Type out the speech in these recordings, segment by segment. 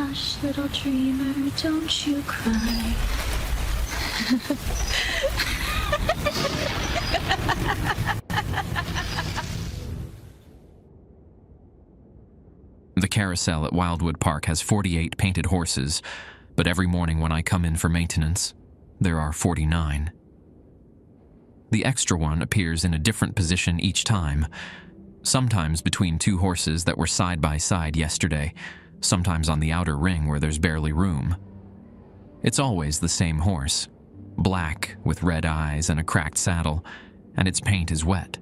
Hush, little dreamer, don't you cry. The Carousel at Wildwood Park has 48 painted horses, but every morning when I come in for maintenance, there are 49. The extra one appears in a different position each time, sometimes between two horses that were side by side yesterday, sometimes on the outer ring where there's barely room. It's always the same horse, black with red eyes and a cracked saddle, and its paint is wet,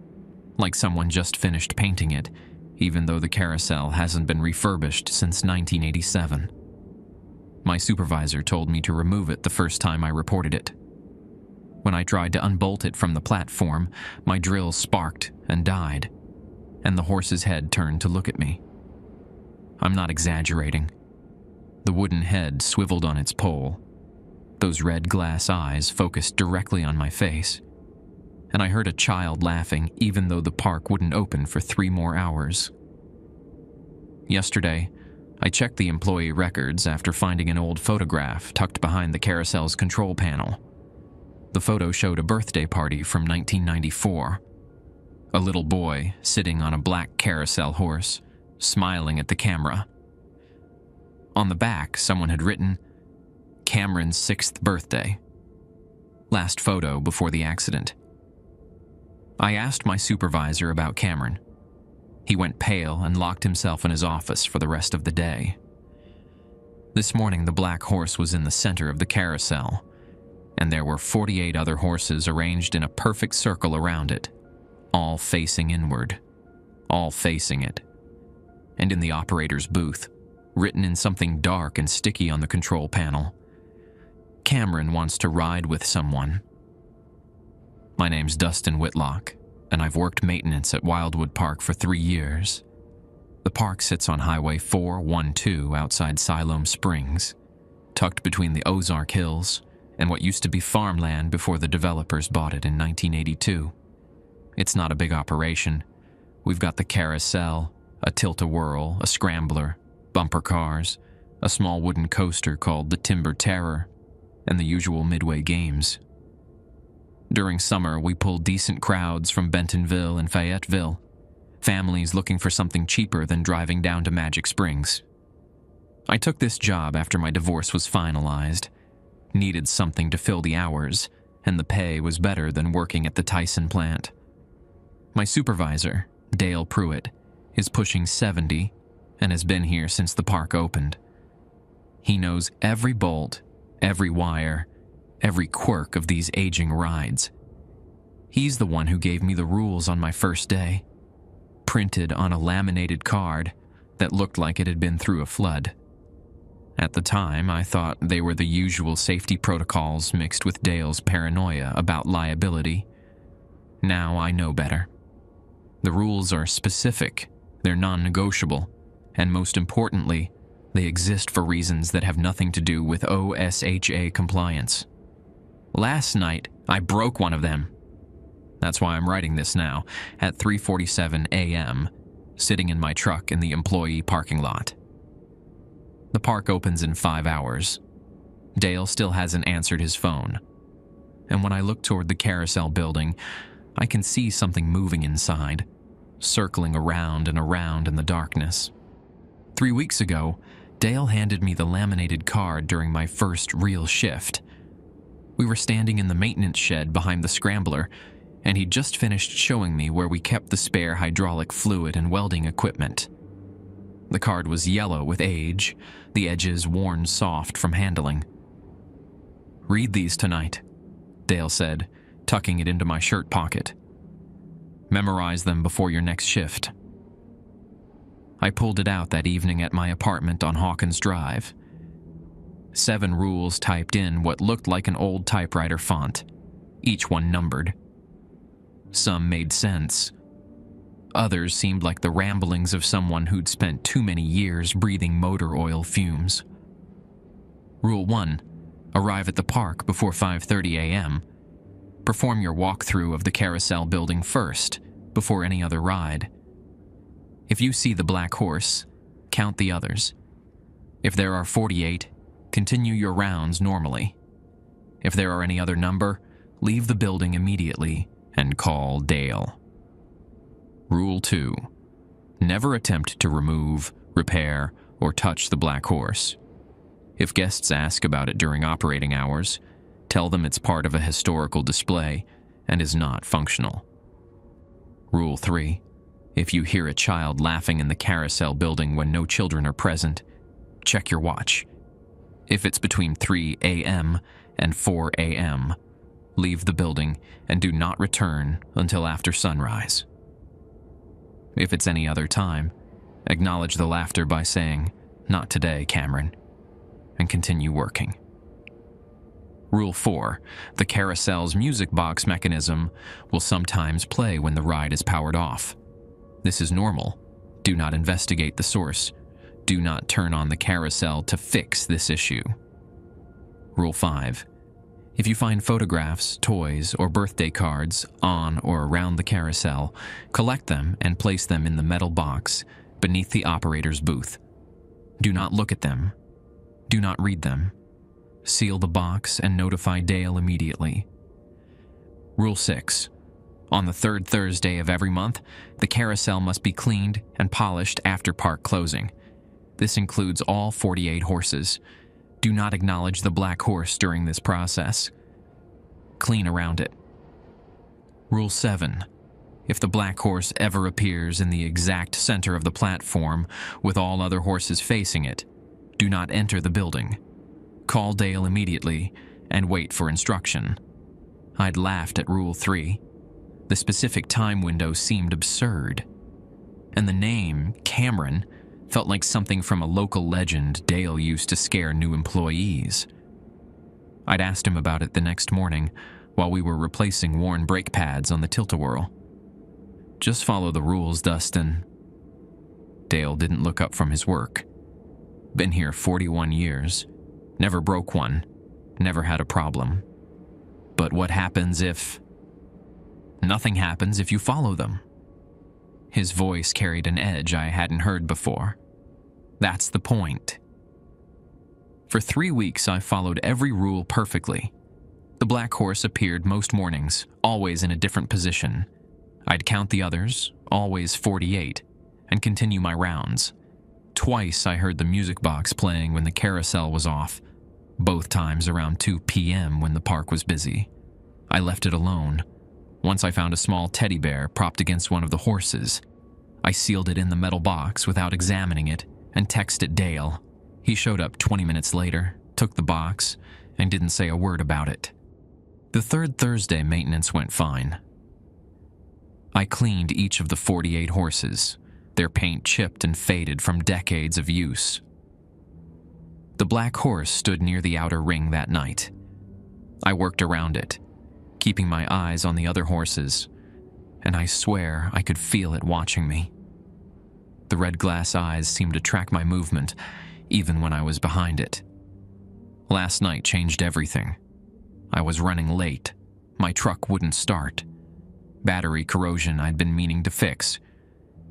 like someone just finished painting it, even though the Carousel hasn't been refurbished since 1987. My supervisor told me to remove it the first time I reported it. When I tried to unbolt it from the platform, my drill sparked and died, and the horse's head turned to look at me. I'm not exaggerating. The wooden head swiveled on its pole. Those red glass eyes focused directly on my face, and I heard a child laughing even though the park wouldn't open for 3 more hours. Yesterday, I checked the employee records after finding an old photograph tucked behind the Carousel's control panel. The photo showed a birthday party from 1994. A little boy sitting on a black Carousel horse, smiling at the camera. On the back, someone had written, "Cameron's 6th birthday. Last photo before the accident." I asked my supervisor about Cameron. He went pale and locked himself in his office for the rest of the day. This morning, the black horse was in the center of the Carousel, and there were 48 other horses arranged in a perfect circle around it, all facing inward, all facing it. And in the operator's booth, written in something dark and sticky on the control panel, "Cameron wants to ride with someone." My name's Dustin Whitlock, and I've worked maintenance at Wildwood Park for 3 years. The park sits on Highway 412 outside Siloam Springs, tucked between the Ozark Hills and what used to be farmland before the developers bought it in 1982. It's not a big operation. We've got the Carousel, a tilt-a-whirl, a scrambler, bumper cars, a small wooden coaster called the Timber Terror, and the usual midway games. During summer, we pull decent crowds from Bentonville and Fayetteville, families looking for something cheaper than driving down to Magic Springs. I took this job after my divorce was finalized, needed something to fill the hours, and the pay was better than working at the Tyson plant. My supervisor, Dale Pruitt, is pushing 70 and has been here since the park opened. He knows every bolt, every wire, every quirk of these aging rides. He's the one who gave me the rules on my first day, printed on a laminated card that looked like it had been through a flood. At the time, I thought they were the usual safety protocols mixed with Dale's paranoia about liability. Now I know better. The rules are specific, they're non-negotiable, and most importantly, they exist for reasons that have nothing to do with OSHA compliance. Last night, I broke one of them. That's why I'm writing this now, at 3:47 a.m., sitting in my truck in the employee parking lot. The park opens in 5 hours. Dale still hasn't answered his phone. And when I look toward the Carousel building, I can see something moving inside, circling around and around in the darkness. 3 weeks ago, Dale handed me the laminated card during my first real shift. We were standing in the maintenance shed behind the scrambler, and he'd just finished showing me where we kept the spare hydraulic fluid and welding equipment. The card was yellow with age, the edges worn soft from handling. "Read these tonight," Dale said, tucking it into my shirt pocket. "Memorize them before your next shift." I pulled it out that evening at my apartment on Hawkins Drive. 7 rules typed in what looked like an old typewriter font, each one numbered. Some made sense. Others seemed like the ramblings of someone who'd spent too many years breathing motor oil fumes. Rule 1. Arrive at the park before 5:30 a.m. Perform your walkthrough of the Carousel building first, before any other ride. If you see the black horse, count the others. If there are 48, continue your rounds normally. If there are any other number, leave the building immediately and call Dale. Rule 2. Never attempt to remove, repair, or touch the black horse. If guests ask about it during operating hours, tell them it's part of a historical display and is not functional. Rule 3. If you hear a child laughing in the Carousel building when no children are present, check your watch. If it's between 3 a.m. and 4 a.m., leave the building and do not return until after sunrise. If it's any other time, acknowledge the laughter by saying, "Not today, Cameron," and continue working. Rule 4. The Carousel's music box mechanism will sometimes play when the ride is powered off. This is normal. Do not investigate the source. Do not turn on the Carousel to fix this issue. Rule 5. If you find photographs, toys, or birthday cards on or around the Carousel, collect them and place them in the metal box beneath the operator's booth. Do not look at them. Do not read them. Seal the box and notify Dale immediately. Rule 6. On the third Thursday of every month, the Carousel must be cleaned and polished after park closing. This includes all 48 horses. Do not acknowledge the black horse during this process. Clean around it. Rule 7. If the black horse ever appears in the exact center of the platform with all other horses facing it, do not enter the building. Call Dale immediately and wait for instruction. I'd laughed at Rule 3. The specific time window seemed absurd. And the name, Cameron, felt like something from a local legend Dale used to scare new employees. I'd asked him about it the next morning while we were replacing worn brake pads on the tilt-a-whirl. Just follow the rules, Dustin. Dale didn't look up from his work. Been here 41 years. Never broke one. Never had a problem. But what happens if... Nothing happens if you follow them. His voice carried an edge I hadn't heard before. That's the point. For 3 weeks, I followed every rule perfectly. The black horse appeared most mornings, always in a different position. I'd count the others, always 48, and continue my rounds. Twice I heard the music box playing when the Carousel was off, both times around 2 p.m. when the park was busy. I left it alone. Once I found a small teddy bear propped against one of the horses. I sealed it in the metal box without examining it and texted Dale. He showed up 20 minutes later, took the box, and didn't say a word about it. The third Thursday maintenance went fine. I cleaned each of the 48 horses, their paint chipped and faded from decades of use. The black horse stood near the outer ring that night. I worked around it, keeping my eyes on the other horses, and I swear I could feel it watching me. The red glass eyes seemed to track my movement, even when I was behind it. Last night changed everything. I was running late. My truck wouldn't start. Battery corrosion I'd been meaning to fix,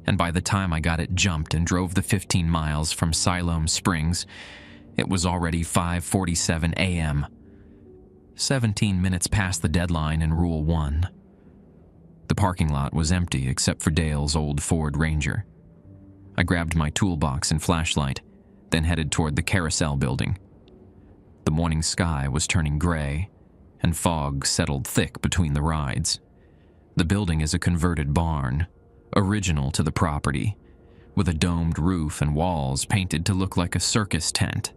and by the time I got it jumped and drove the 15 miles from Siloam Springs, it was already 5:47 a.m., 17 minutes past the deadline in Rule 1. The parking lot was empty except for Dale's old Ford Ranger. I grabbed my toolbox and flashlight, then headed toward the Carousel building. The morning sky was turning gray, and fog settled thick between the rides. The building is a converted barn, original to the property, with a domed roof and walls painted to look like a circus tent.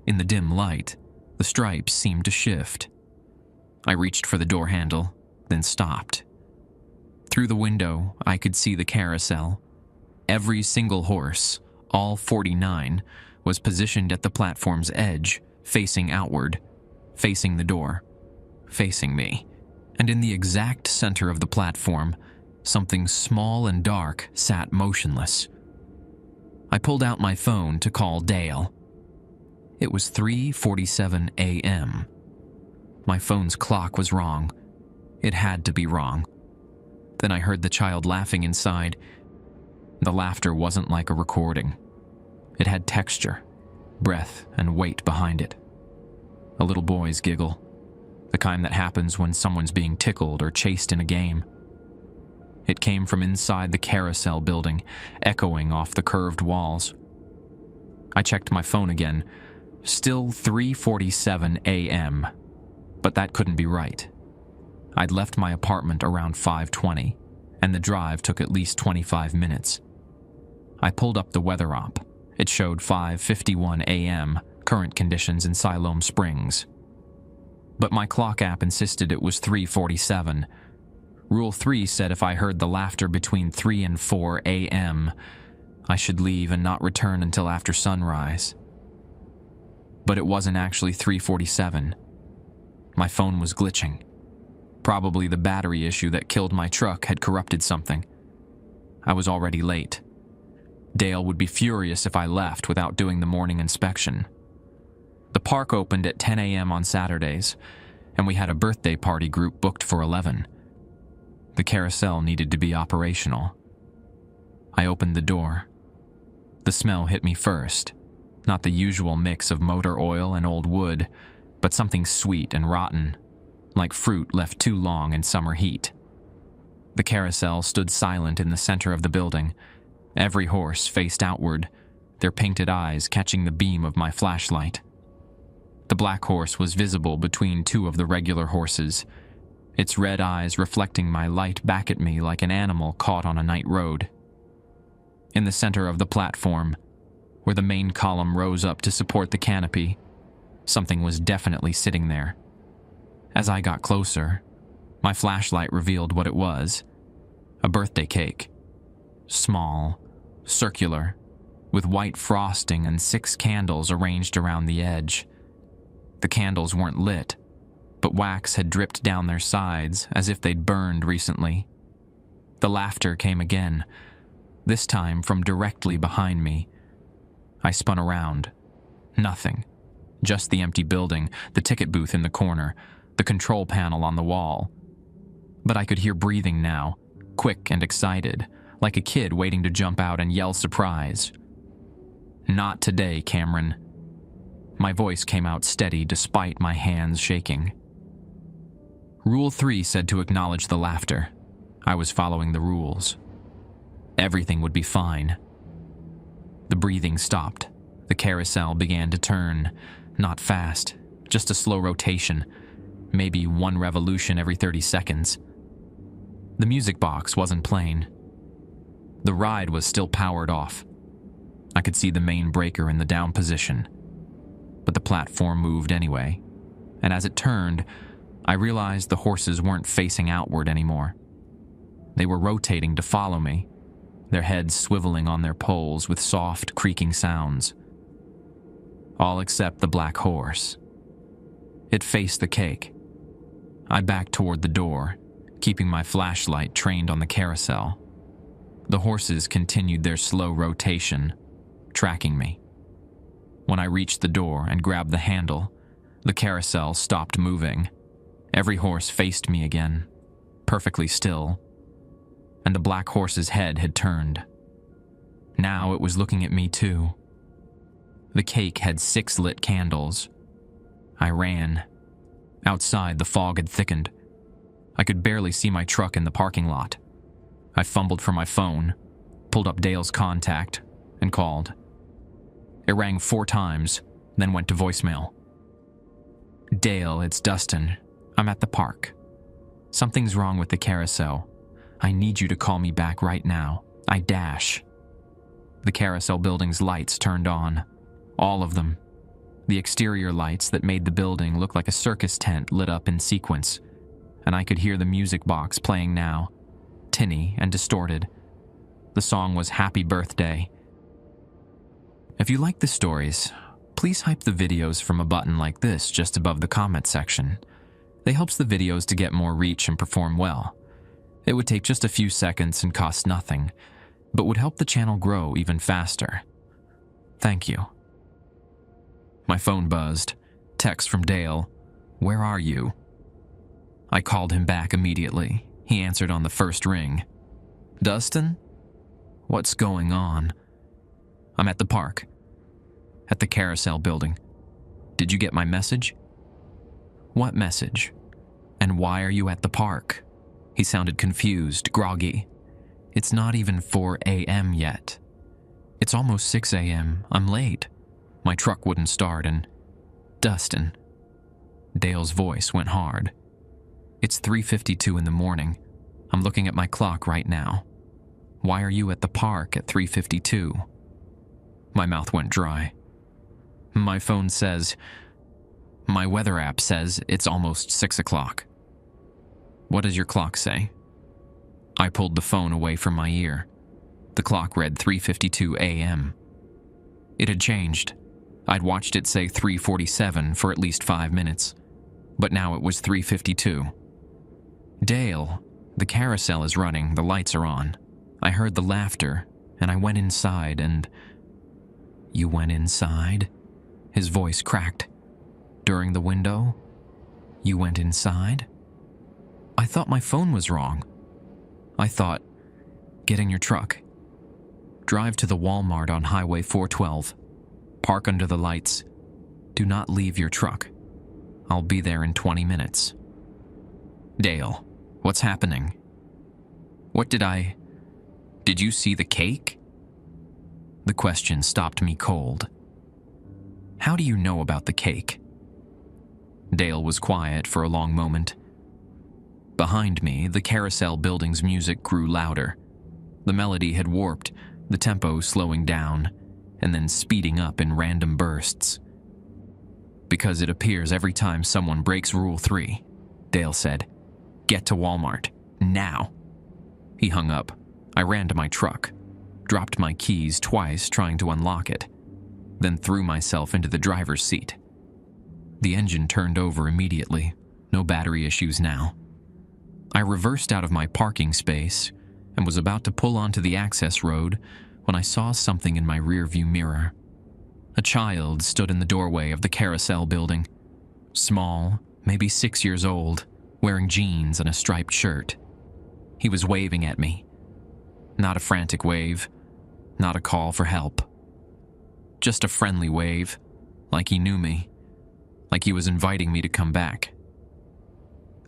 In the dim light, the stripes seemed to shift. I reached for the door handle, then stopped. Through the window, I could see the Carousel. Every single horse, all 49, was positioned at the platform's edge, facing outward, facing the door, facing me. And in the exact center of the platform, something small and dark sat motionless. I pulled out my phone to call Dale. It was 3:47 a.m. My phone's clock was wrong. It had to be wrong. Then I heard the child laughing inside. The laughter wasn't like a recording. It had texture, breath and weight behind it. A little boy's giggle, the kind that happens when someone's being tickled or chased in a game. It came from inside the Carousel building, echoing off the curved walls. I checked my phone again. Still 3:47 a.m., but that couldn't be right. I'd left my apartment around 5:20, and the drive took at least 25 minutes. I pulled up the weather app. It showed 5:51 a.m., current conditions in Siloam Springs. But my clock app insisted it was 3:47. Rule 3 said if I heard the laughter between 3 and 4 a.m., I should leave and not return until after sunrise. But it wasn't actually 3:47. My phone was glitching. Probably the battery issue that killed my truck had corrupted something. I was already late. Dale would be furious if I left without doing the morning inspection. The park opened at 10 a.m. on Saturdays, and we had a birthday party group booked for 11. The carousel needed to be operational. I opened the door. The smell hit me first. Not the usual mix of motor oil and old wood, but something sweet and rotten, like fruit left too long in summer heat. The carousel stood silent in the center of the building. Every horse faced outward, their painted eyes catching the beam of my flashlight. The black horse was visible between two of the regular horses, its red eyes reflecting my light back at me like an animal caught on a night road. In the center of the platform, where the main column rose up to support the canopy, something was definitely sitting there. As I got closer, my flashlight revealed what it was: a birthday cake. Small, circular, with white frosting and 6 candles arranged around the edge. The candles weren't lit, but wax had dripped down their sides as if they'd burned recently. The laughter came again, this time from directly behind me. I spun around. Nothing. Just the empty building, the ticket booth in the corner, the control panel on the wall. But I could hear breathing now, quick and excited, like a kid waiting to jump out and yell surprise. "Not today, Cameron." My voice came out steady despite my hands shaking. Rule 3 said to acknowledge the laughter. I was following the rules. Everything would be fine. The breathing stopped. The carousel began to turn. Not fast, just a slow rotation, maybe 1 revolution every 30 seconds. The music box wasn't playing. The ride was still powered off. I could see the main breaker in the down position. But the platform moved anyway, and as it turned, I realized the horses weren't facing outward anymore. They were rotating to follow me, their heads swiveling on their poles with soft, creaking sounds. All except the black horse. It faced the cake. I backed toward the door, keeping my flashlight trained on the carousel. The horses continued their slow rotation, tracking me. When I reached the door and grabbed the handle, the carousel stopped moving. Every horse faced me again, perfectly still, and the black horse's head had turned. Now it was looking at me too. The cake had 6 lit candles. I ran. Outside, the fog had thickened. I could barely see my truck in the parking lot. I fumbled for my phone, pulled up Dale's contact, and called. It rang 4 times, then went to voicemail. "Dale, it's Dustin. I'm at the park. Something's wrong with the carousel. I need you to call me back right now. I dash." The carousel building's lights turned on. All of them. The exterior lights that made the building look like a circus tent lit up in sequence, and I could hear the music box playing now, tinny and distorted. The song was Happy Birthday. If you like the stories, please hype the videos from a button like this just above the comment section. It helps the videos to get more reach and perform well. It would take just a few seconds and cost nothing, but would help the channel grow even faster. Thank you. My phone buzzed. Text from Dale. "Where are you?" I called him back immediately. He answered on the first ring. "Dustin? What's going on?" "I'm at the park." At the Carousel building. Did you get my message?" "What message? And why are you at the park?" He sounded confused, groggy. "It's not even 4 a.m. yet. It's almost 6 a.m. I'm late. My truck wouldn't start and... Dustin." Dale's voice went hard. "It's 3:52 in the morning. I'm looking at my clock right now. Why are you at the park at 3:52? My mouth went dry. "My phone says... My weather app says it's almost 6 o'clock. "What does your clock say?" I pulled the phone away from my ear. The clock read 3:52 a.m. It had changed. I'd watched it say 3:47 for at least 5 minutes, but now it was 3:52. "Dale, the carousel is running, the lights are on. I heard the laughter, and I went inside and..." "You went inside?" His voice cracked. "During the window? You went inside?" "I thought my phone was wrong. I thought, get in your truck. Drive to the Walmart on Highway 412. Park under the lights. Do not leave your truck. I'll be there in 20 minutes. "Dale, what's happening? Did you see the cake?" The question stopped me cold. "How do you know about the cake?" Dale was quiet for a long moment. Behind me, the Carousel building's music grew louder. The melody had warped, the tempo slowing down, and then speeding up in random bursts. "Because it appears every time someone breaks Rule 3, Dale said. "Get to Walmart, now." He hung up. I ran to my truck, dropped my keys twice trying to unlock it, then threw myself into the driver's seat. The engine turned over immediately, no battery issues now. I reversed out of my parking space and was about to pull onto the access road when I saw something in my rearview mirror. A child stood in the doorway of the Carousel building, small, maybe 6 years old, wearing jeans and a striped shirt. He was waving at me. Not a frantic wave, not a call for help. Just a friendly wave, like he knew me, like he was inviting me to come back.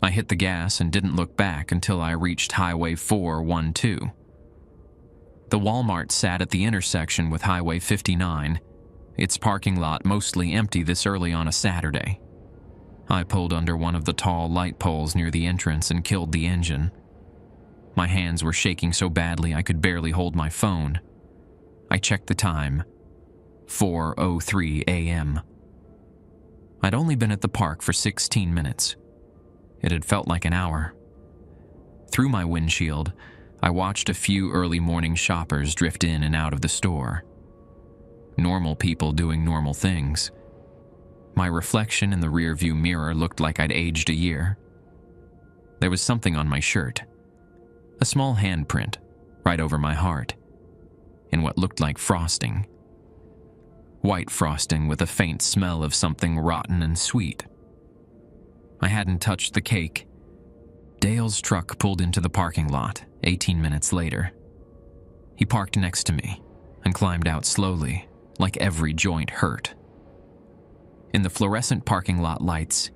I hit the gas and didn't look back until I reached Highway 412. The Walmart sat at the intersection with Highway 59, its parking lot mostly empty this early on a Saturday. I pulled under one of the tall light poles near the entrance and killed the engine. My hands were shaking so badly I could barely hold my phone. I checked the time. 4:03 a.m. I'd only been at the park for 16 minutes. It had felt like an hour. Through my windshield, I watched a few early morning shoppers drift in and out of the store. Normal people doing normal things. My reflection in the rearview mirror looked like I'd aged a year. There was something on my shirt. A small handprint, right over my heart, in what looked like frosting. White frosting with a faint smell of something rotten and sweet. I hadn't touched the cake. Dale's truck pulled into the parking lot 18 minutes later. He parked next to me and climbed out slowly, like every joint hurt. In the fluorescent parking lot lights,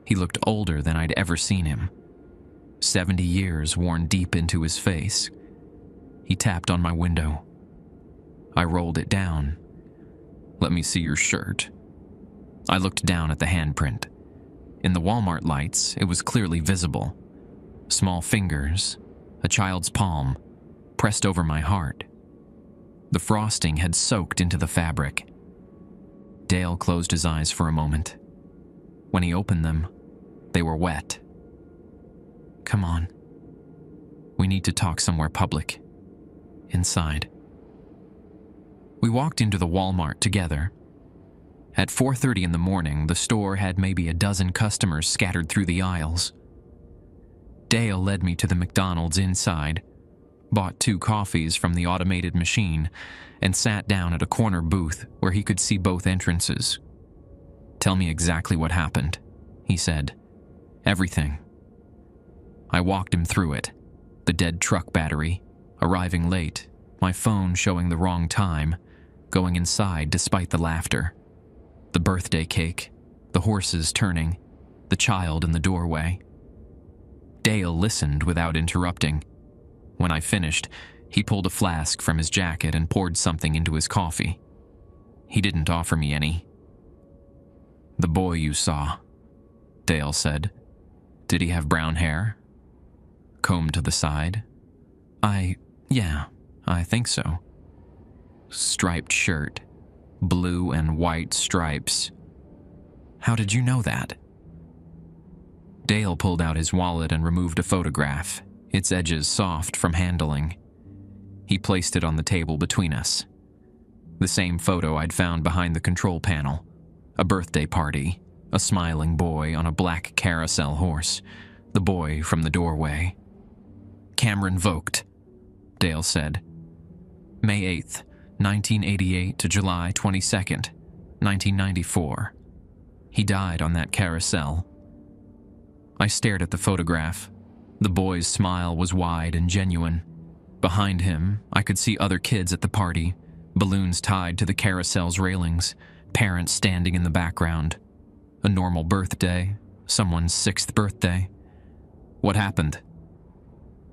he looked older than I'd ever seen him. 70 years worn deep into his face. He tapped on my window. I rolled it down. "Let me see your shirt." I looked down at the handprint. In the Walmart lights, it was clearly visible. Small fingers, a child's palm, pressed over my heart. The frosting had soaked into the fabric. Dale closed his eyes for a moment. When he opened them, they were wet. "Come on. We need to talk somewhere public. Inside." We walked into the Walmart together. At 4:30 in the morning, the store had maybe a dozen customers scattered through the aisles. Dale led me to the McDonald's inside, bought 2 coffees from the automated machine, and sat down at a corner booth where he could see both entrances. "Tell me exactly what happened," he said. "Everything." I walked him through it. The dead truck battery, arriving late, my phone showing the wrong time, going inside despite the laughter. The birthday cake, the horses turning, the child in the doorway. Dale listened without interrupting. When I finished, he pulled a flask from his jacket and poured something into his coffee. He didn't offer me any. "The boy you saw," Dale said. "Did he have brown hair? Combed to the side?" Yeah, I think so. Striped shirt, blue and white stripes. How did you know that?" Dale pulled out his wallet and removed a photograph, its edges soft from handling. He placed it on the table between us. The same photo I'd found behind the control panel. A birthday party, a smiling boy on a black carousel horse, the boy from the doorway. "Cameron Vogt," Dale said. "May 8th, 1988 to July 22nd, 1994. He died on that carousel." I stared at the photograph. The boy's smile was wide and genuine. Behind him, I could see other kids at the party, balloons tied to the carousel's railings, parents standing in the background. A normal birthday, someone's 6th birthday. What happened?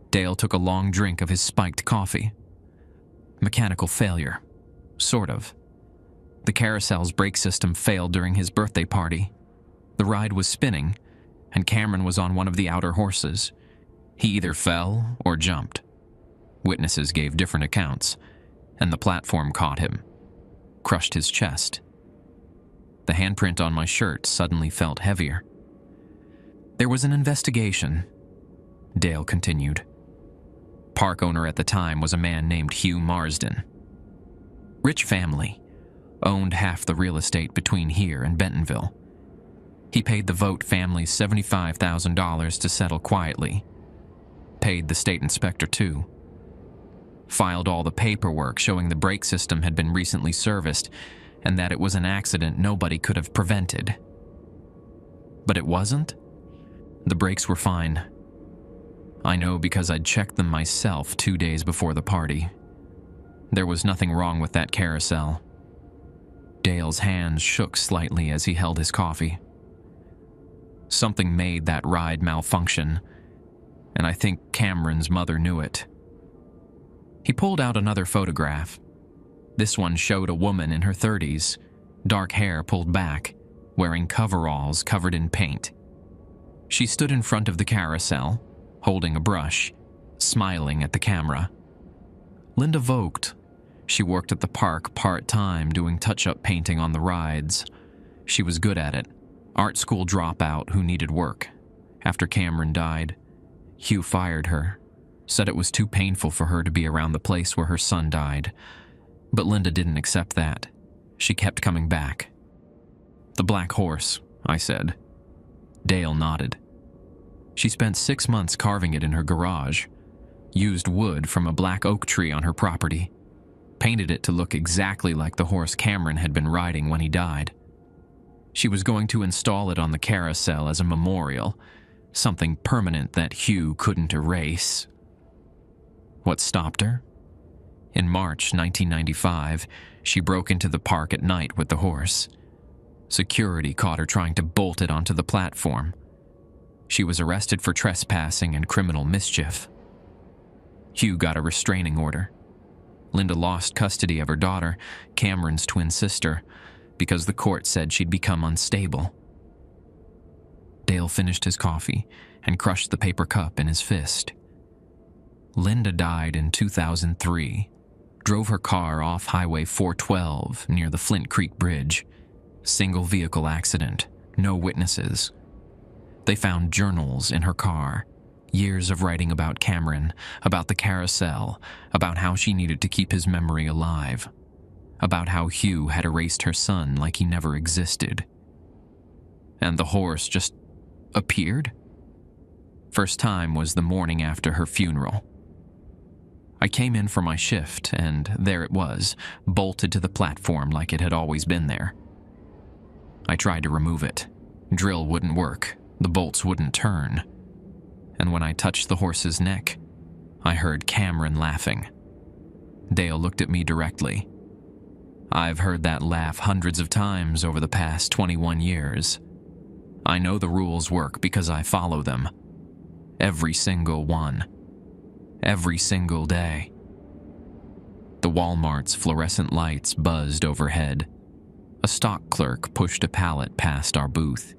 Dale took a long drink of his spiked coffee. "Mechanical failure. Sort of. The carousel's brake system failed during his birthday party. The ride was spinning, and Cameron was on one of the outer horses. He either fell or jumped. Witnesses gave different accounts, and the platform caught him. Crushed his chest. The handprint on my shirt suddenly felt heavier. There was an investigation," Dale continued. Park owner at the time was a man named Hugh Marsden. Rich family, owned half the real estate between here and Bentonville. He paid the Vogt family $75,000 to settle quietly. Paid the state inspector too. Filed all the paperwork showing the brake system had been recently serviced and that it was an accident nobody could have prevented. But it wasn't? The brakes were fine. I know because I'd checked them myself 2 days before the party. There was nothing wrong with that carousel. Dale's hands shook slightly as he held his coffee. Something made that ride malfunction, and I think Cameron's mother knew it. He pulled out another photograph. This one showed a woman in her 30s, dark hair pulled back, wearing coveralls covered in paint. She stood in front of the carousel, holding a brush, smiling at the camera. Linda Vogt. She worked at the park part-time doing touch-up painting on the rides. She was good at it. Art school dropout who needed work. After Cameron died, Hugh fired her, said it was too painful for her to be around the place where her son died. But Linda didn't accept that. She kept coming back. "The black horse," I said. Dale nodded. She spent 6 months carving it in her garage, used wood from a black oak tree on her property, painted it to look exactly like the horse Cameron had been riding when he died. She was going to install it on the carousel as a memorial, something permanent that Hugh couldn't erase. What stopped her? In March 1995, she broke into the park at night with the horse. Security caught her trying to bolt it onto the platform. She was arrested for trespassing and criminal mischief. Hugh got a restraining order. Linda lost custody of her daughter, Cameron's twin sister, because the court said she'd become unstable. Dale finished his coffee and crushed the paper cup in his fist. Linda died in 2003, drove her car off Highway 412 near the Flint Creek Bridge. Single vehicle accident, no witnesses. They found journals in her car, years of writing about Cameron, about the carousel, about how she needed to keep his memory alive, about how Hugh had erased her son like he never existed. And the horse just appeared? First time was the morning after her funeral. I came in for my shift, and there it was, bolted to the platform like it had always been there. I tried to remove it. Drill wouldn't work. The bolts wouldn't turn. And when I touched the horse's neck, I heard Cameron laughing. Dale looked at me directly. I've heard that laugh hundreds of times over the past 21 years. I know the rules work because I follow them. Every single one. Every single day. The Walmart's fluorescent lights buzzed overhead. A stock clerk pushed a pallet past our booth.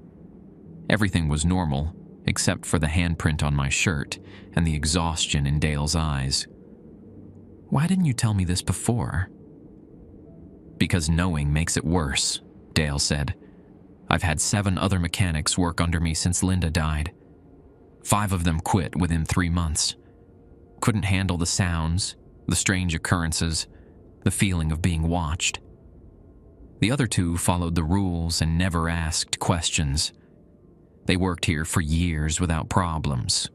Everything was normal, except for the handprint on my shirt and the exhaustion in Dale's eyes. "Why didn't you tell me this before?" "Because knowing makes it worse," Dale said. "I've had 7 other mechanics work under me since Linda died. 5 of them quit within 3 months. Couldn't handle the sounds, the strange occurrences, the feeling of being watched. The other 2 followed the rules and never asked questions. They worked here for years without problems.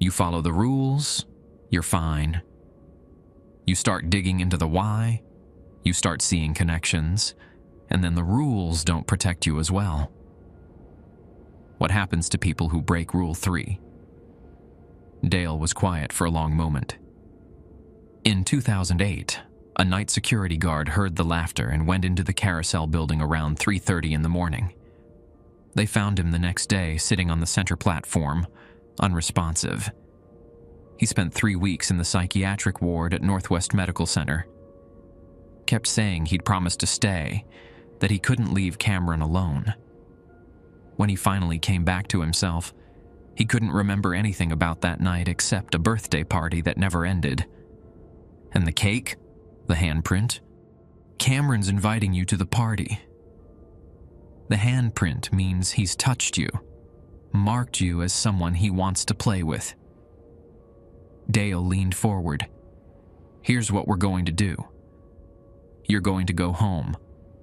You follow the rules, you're fine. You start digging into the why, you start seeing connections, and then the rules don't protect you as well. What happens to people who break Rule 3? Dale was quiet for a long moment. In 2008, a night security guard heard the laughter and went into the Carousel building around 3:30 in the morning. They found him the next day sitting on the center platform, unresponsive. He spent 3 weeks in the psychiatric ward at Northwest Medical Center. Kept saying he'd promised to stay, that he couldn't leave Cameron alone. When he finally came back to himself, he couldn't remember anything about that night except a birthday party that never ended. And the cake? The handprint? Cameron's inviting you to the party. The handprint means he's touched you, marked you as someone he wants to play with. Dale leaned forward. "Here's what we're going to do. You're going to go home.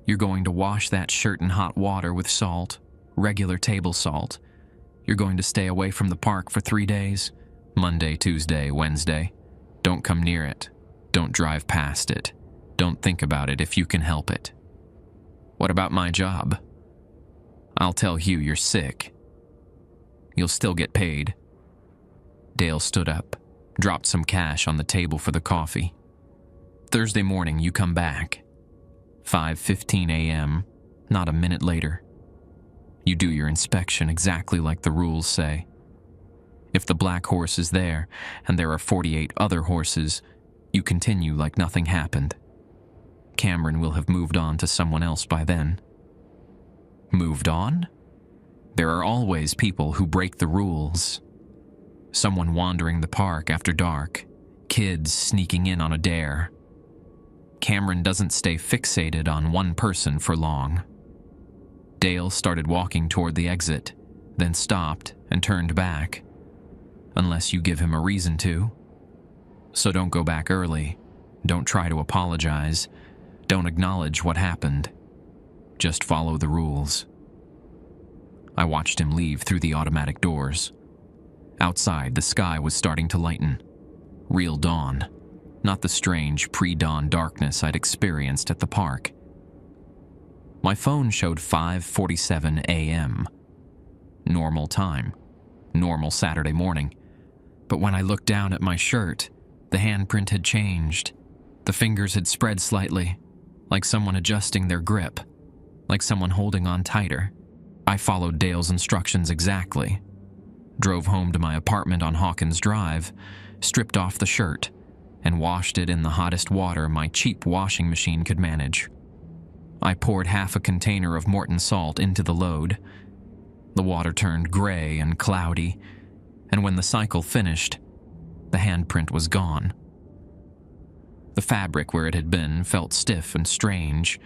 You're going to wash that shirt in hot water with salt, regular table salt. You're going to stay away from the park for 3 days, Monday, Tuesday, Wednesday. Don't come near it. Don't drive past it. Don't think about it if you can help it. What about my job? I'll tell Hugh you're sick. You'll still get paid." Dale stood up, dropped some cash on the table for the coffee. "Thursday morning, you come back. 5:15 a.m., not a minute later. You do your inspection exactly like the rules say. If the black horse is there, and there are 48 other horses, you continue like nothing happened. Cameron will have moved on to someone else by then." Moved on? There are always people who break the rules. Someone wandering the park after dark, kids sneaking in on a dare. Cameron doesn't stay fixated on one person for long. Dale started walking toward the exit, then stopped and turned back. Unless you give him a reason to. So don't go back early. Don't try to apologize. Don't acknowledge what happened. Just follow the rules. I watched him leave through the automatic doors. Outside, the sky was starting to lighten. Real dawn, not the strange pre-dawn darkness I'd experienced at the park. My phone showed 5:47 a.m. Normal time. Normal Saturday morning. But when I looked down at my shirt, the handprint had changed. The fingers had spread slightly, like someone adjusting their grip, like someone holding on tighter. I followed Dale's instructions exactly. Drove home to my apartment on Hawkins Drive, stripped off the shirt, and washed it in the hottest water my cheap washing machine could manage. I poured half a container of Morton salt into the load. The water turned gray and cloudy, and when the cycle finished, the handprint was gone. The fabric where it had been felt stiff and strange,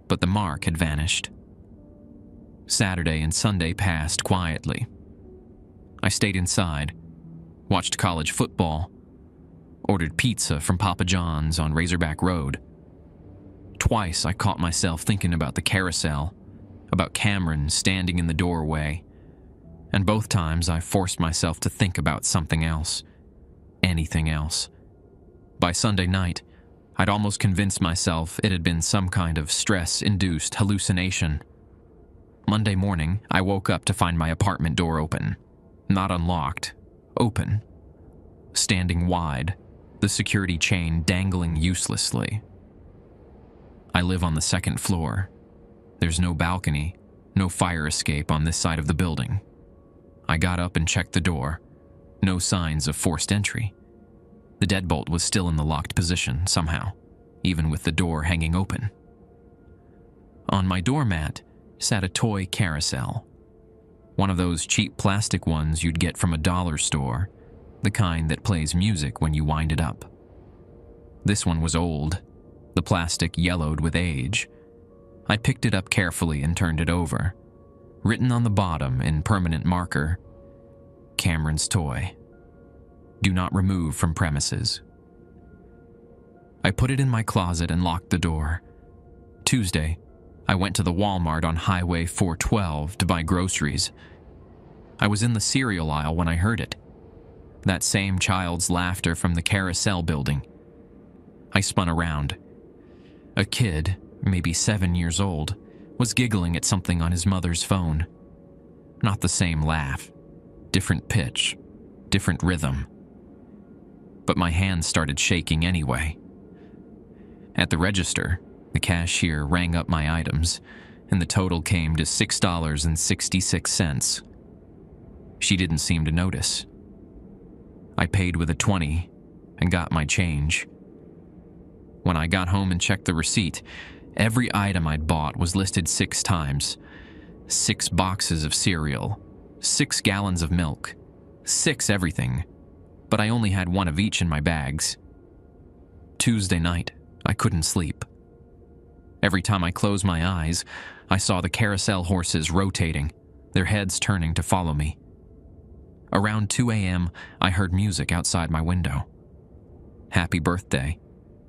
but the mark had vanished. Saturday and Sunday passed quietly. I stayed inside, watched college football, ordered pizza from Papa John's on Razorback Road. Twice I caught myself thinking about the Carousel, about Cameron standing in the doorway, and both times I forced myself to think about something else, anything else. By Sunday night, I'd almost convinced myself it had been some kind of stress-induced hallucination. Monday morning, I woke up to find my apartment door open. Not unlocked, open. Standing wide, the security chain dangling uselessly. I live on the second floor. There's no balcony, no fire escape on this side of the building. I got up and checked the door. No signs of forced entry. The deadbolt was still in the locked position somehow, even with the door hanging open. On my doormat sat a toy carousel. One of those cheap plastic ones you'd get from a dollar store, the kind that plays music when you wind it up. This one was old, the plastic yellowed with age. I picked it up carefully and turned it over. Written on the bottom in permanent marker, Cameron's toy. Do not remove from premises. I put it in my closet and locked the door. Tuesday, I went to the Walmart on Highway 412 to buy groceries. I was in the cereal aisle when I heard it. That same child's laughter from the Carousel building. I spun around. A kid, maybe 7 years old, was giggling at something on his mother's phone. Not the same laugh. Different pitch. Different rhythm. But my hands started shaking anyway. At the register, the cashier rang up my items, and the total came to $6.66. She didn't seem to notice. I paid with a 20 and got my change. When I got home and checked the receipt, every item I'd bought was listed 6 times. 6 boxes of cereal, 6 gallons of milk, 6 everything, but I only had 1 of each in my bags. Tuesday night, I couldn't sleep. Every time I closed my eyes, I saw the carousel horses rotating, their heads turning to follow me. Around 2 a.m., I heard music outside my window. Happy Birthday,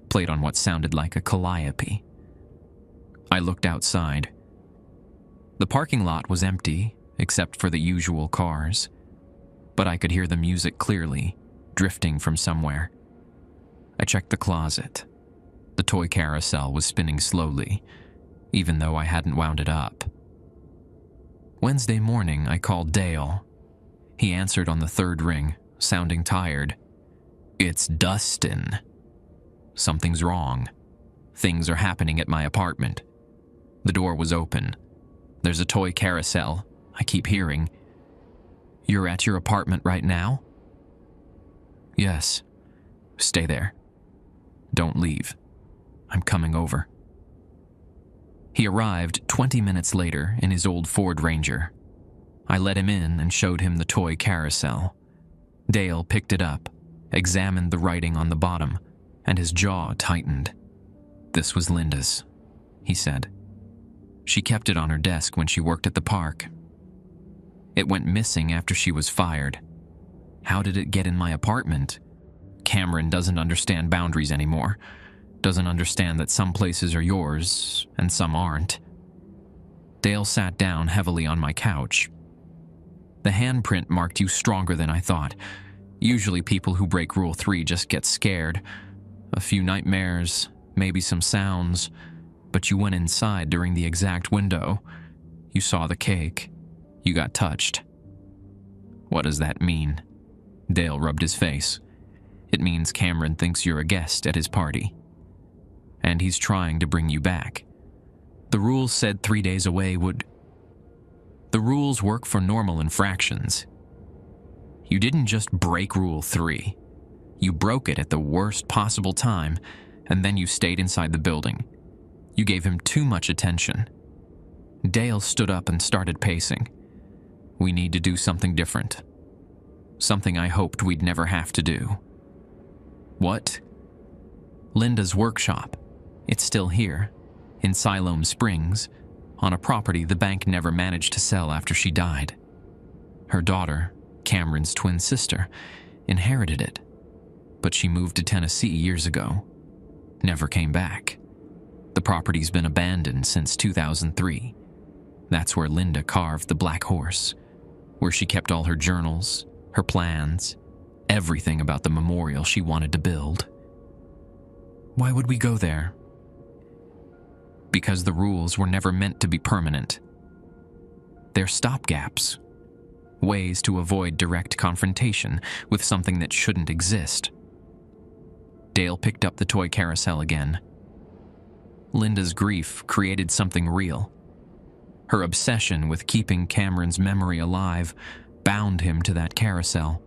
played on what sounded like a calliope. I looked outside. The parking lot was empty, except for the usual cars, but I could hear the music clearly, drifting from somewhere. I checked the closet. The toy carousel was spinning slowly, even though I hadn't wound it up. Wednesday morning, I called Dale. He answered on the 3rd ring, sounding tired. "It's Dustin. Something's wrong. Things are happening at my apartment." The door was open. "There's a toy carousel," I keep hearing. "You're at your apartment right now?" "Yes. Stay there. Don't leave. I'm coming over." He arrived 20 minutes later in his old Ford Ranger. I let him in and showed him the toy carousel. Dale picked it up, examined the writing on the bottom, and his jaw tightened. "This was Linda's," he said. "She kept it on her desk when she worked at the park. It went missing after she was fired. How did it get in my apartment? Cameron doesn't understand boundaries anymore. Doesn't understand that some places are yours and some aren't." Dale sat down heavily on my couch. "The handprint marked you stronger than I thought. Usually people who break Rule 3 just get scared. A few nightmares, maybe some sounds, but you went inside during the exact window. You saw the cake. You got touched." "What does that mean?" Dale rubbed his face. "It means Cameron thinks you're a guest at his party. And he's trying to bring you back. The rules said 3 days away would... The rules work for normal infractions. You didn't just break Rule 3. You broke it at the worst possible time, and then you stayed inside the building. You gave him too much attention." Dale stood up and started pacing. "We need to do something different. Something I hoped we'd never have to do." "What?" "Linda's workshop. It's still here, in Siloam Springs, on a property the bank never managed to sell after she died. Her daughter, Cameron's twin sister, inherited it, but she moved to Tennessee years ago. Never came back. The property's been abandoned since 2003. That's where Linda carved the black horse, where she kept all her journals, her plans, everything about the memorial she wanted to build." "Why would we go there?" "Because the rules were never meant to be permanent. They're stopgaps, ways to avoid direct confrontation with something that shouldn't exist." Dale picked up the toy carousel again. Linda's grief created something real. Her obsession with keeping Cameron's memory alive bound him to that carousel.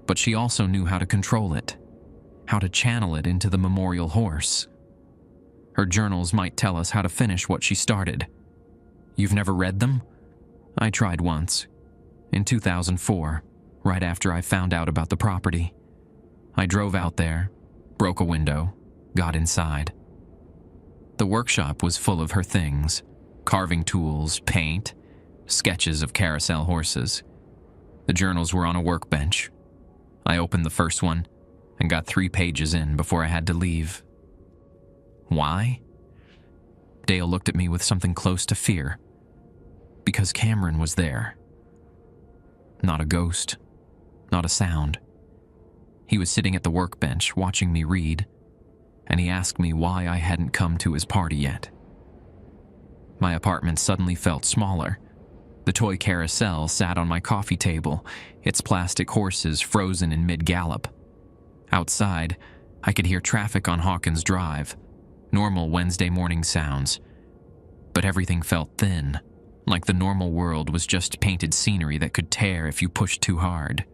But she also knew how to control it, how to channel it into the memorial horse. Her journals might tell us how to finish what she started. You've never read them? I tried once. In 2004, right after I found out about the property. I drove out there, broke a window, got inside. The workshop was full of her things: carving tools, paint, sketches of carousel horses. The journals were on a workbench. I opened the first one and got 3 pages in before I had to leave. Why? Dale looked at me with something close to fear. Because Cameron was there. Not a ghost, not a sound. He was sitting at the workbench watching me read, and he asked me why I hadn't come to his party yet. My apartment suddenly felt smaller. The toy carousel sat on my coffee table, its plastic horses frozen in mid-gallop. Outside, I could hear traffic on Hawkins Drive, normal Wednesday morning sounds. But everything felt thin, like the normal world was just painted scenery that could tear if you pushed too hard.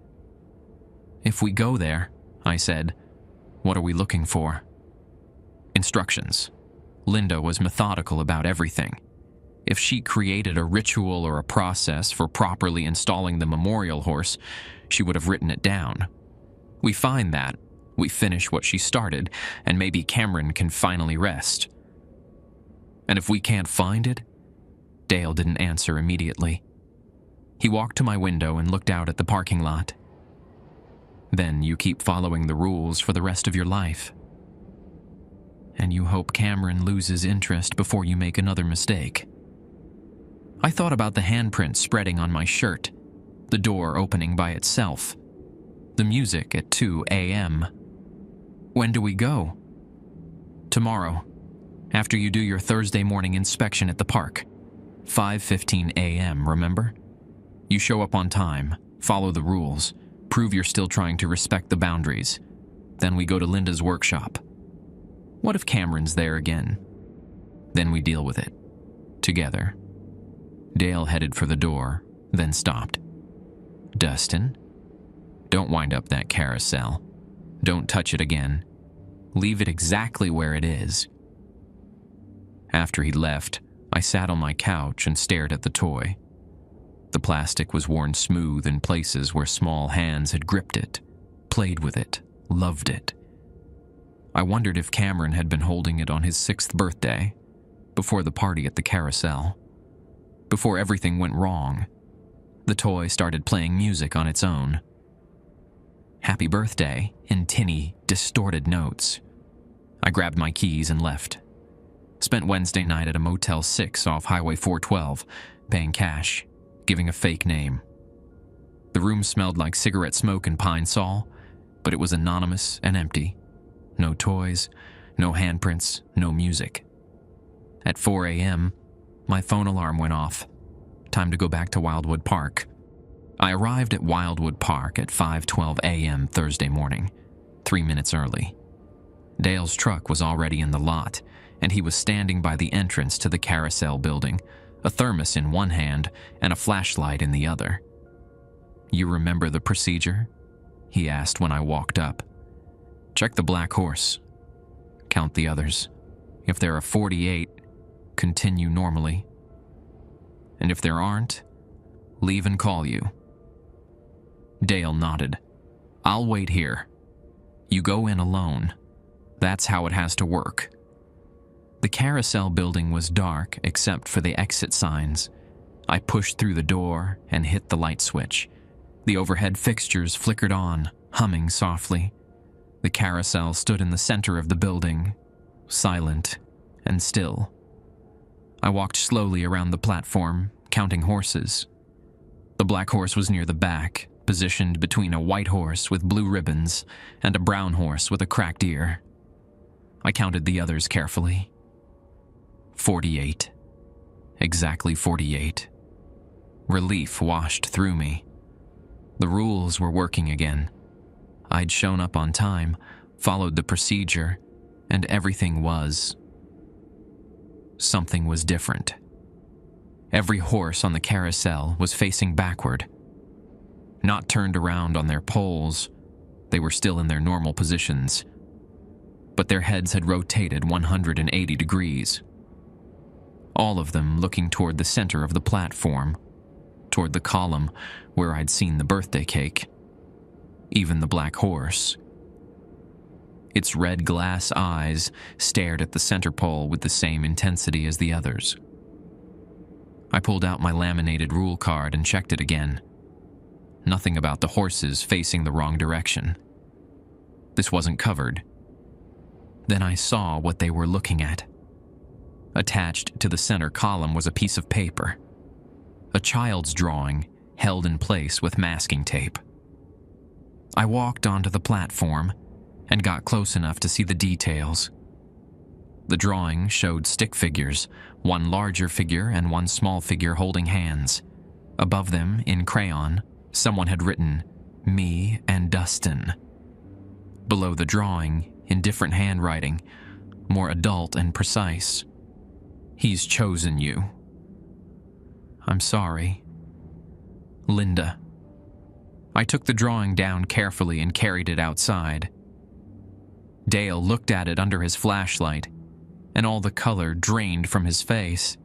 If we go there, I said, what are we looking for? Instructions. Linda was methodical about everything. If she created a ritual or a process for properly installing the memorial horse, she would have written it down. We find that, we finish what she started, and maybe Cameron can finally rest. And if we can't find it? Dale didn't answer immediately. He walked to my window and looked out at the parking lot. Then you keep following the rules for the rest of your life. And you hope Cameron loses interest before you make another mistake. I thought about the handprint spreading on my shirt, the door opening by itself, the music at 2 a.m. When do we go? Tomorrow, after you do your Thursday morning inspection at the park. 5:15 a.m., remember? You show up on time, follow the rules, prove you're still trying to respect the boundaries. Then we go to Linda's workshop. What if Cameron's there again? Then we deal with it. Together. Dale headed for the door, then stopped. Dustin, don't wind up that carousel. Don't touch it again. Leave it exactly where it is. After he left, I sat on my couch and stared at the toy. The plastic was worn smooth in places where small hands had gripped it, played with it, loved it. I wondered if Cameron had been holding it on his 6th birthday, before the party at the carousel. Before everything went wrong, the toy started playing music on its own. Happy birthday in tinny, distorted notes. I grabbed my keys and left. Spent Wednesday night at a Motel 6 off Highway 412, paying cash, giving a fake name. The room smelled like cigarette smoke and pine sol, but it was anonymous and empty. No toys, no handprints, no music. At 4 a.m., my phone alarm went off. Time to go back to Wildwood Park. I arrived at Wildwood Park at 5:12 a.m. Thursday morning, 3 minutes early. Dale's truck was already in the lot, and he was standing by the entrance to the Carousel building, a thermos in one hand and a flashlight in the other. You remember the procedure? He asked when I walked up. Check the black horse. Count the others. If there are 48, continue normally. And if there aren't, leave and call you. Dale nodded. I'll wait here. You go in alone. That's how it has to work. The Carousel building was dark except for the exit signs. I pushed through the door and hit the light switch. The overhead fixtures flickered on, humming softly. The carousel stood in the center of the building, silent and still. I walked slowly around the platform, counting horses. The black horse was near the back, positioned between a white horse with blue ribbons and a brown horse with a cracked ear. I counted the others carefully. 48. Exactly 48. Relief washed through me. The rules were working again. I'd shown up on time, followed the procedure, and everything was something was different. Every horse on the carousel was facing backward. Not turned around on their poles, they were still in their normal positions, but their heads had rotated 180 degrees. All of them looking toward the center of the platform, toward the column where I'd seen the birthday cake. Even the black horse. Its red glass eyes stared at the center pole with the same intensity as the others. I pulled out my laminated rule card and checked it again. Nothing about the horses facing the wrong direction. This wasn't covered. Then I saw what they were looking at. Attached to the center column was a piece of paper. A child's drawing held in place with masking tape. I walked onto the platform and got close enough to see the details. The drawing showed stick figures, one larger figure and one small figure holding hands. Above them, in crayon, someone had written, "Me and Dustin." Below the drawing, in different handwriting, more adult and precise, "He's chosen you. I'm sorry. Linda." I took the drawing down carefully and carried it outside. Dale looked at it under his flashlight, and all the color drained from his face.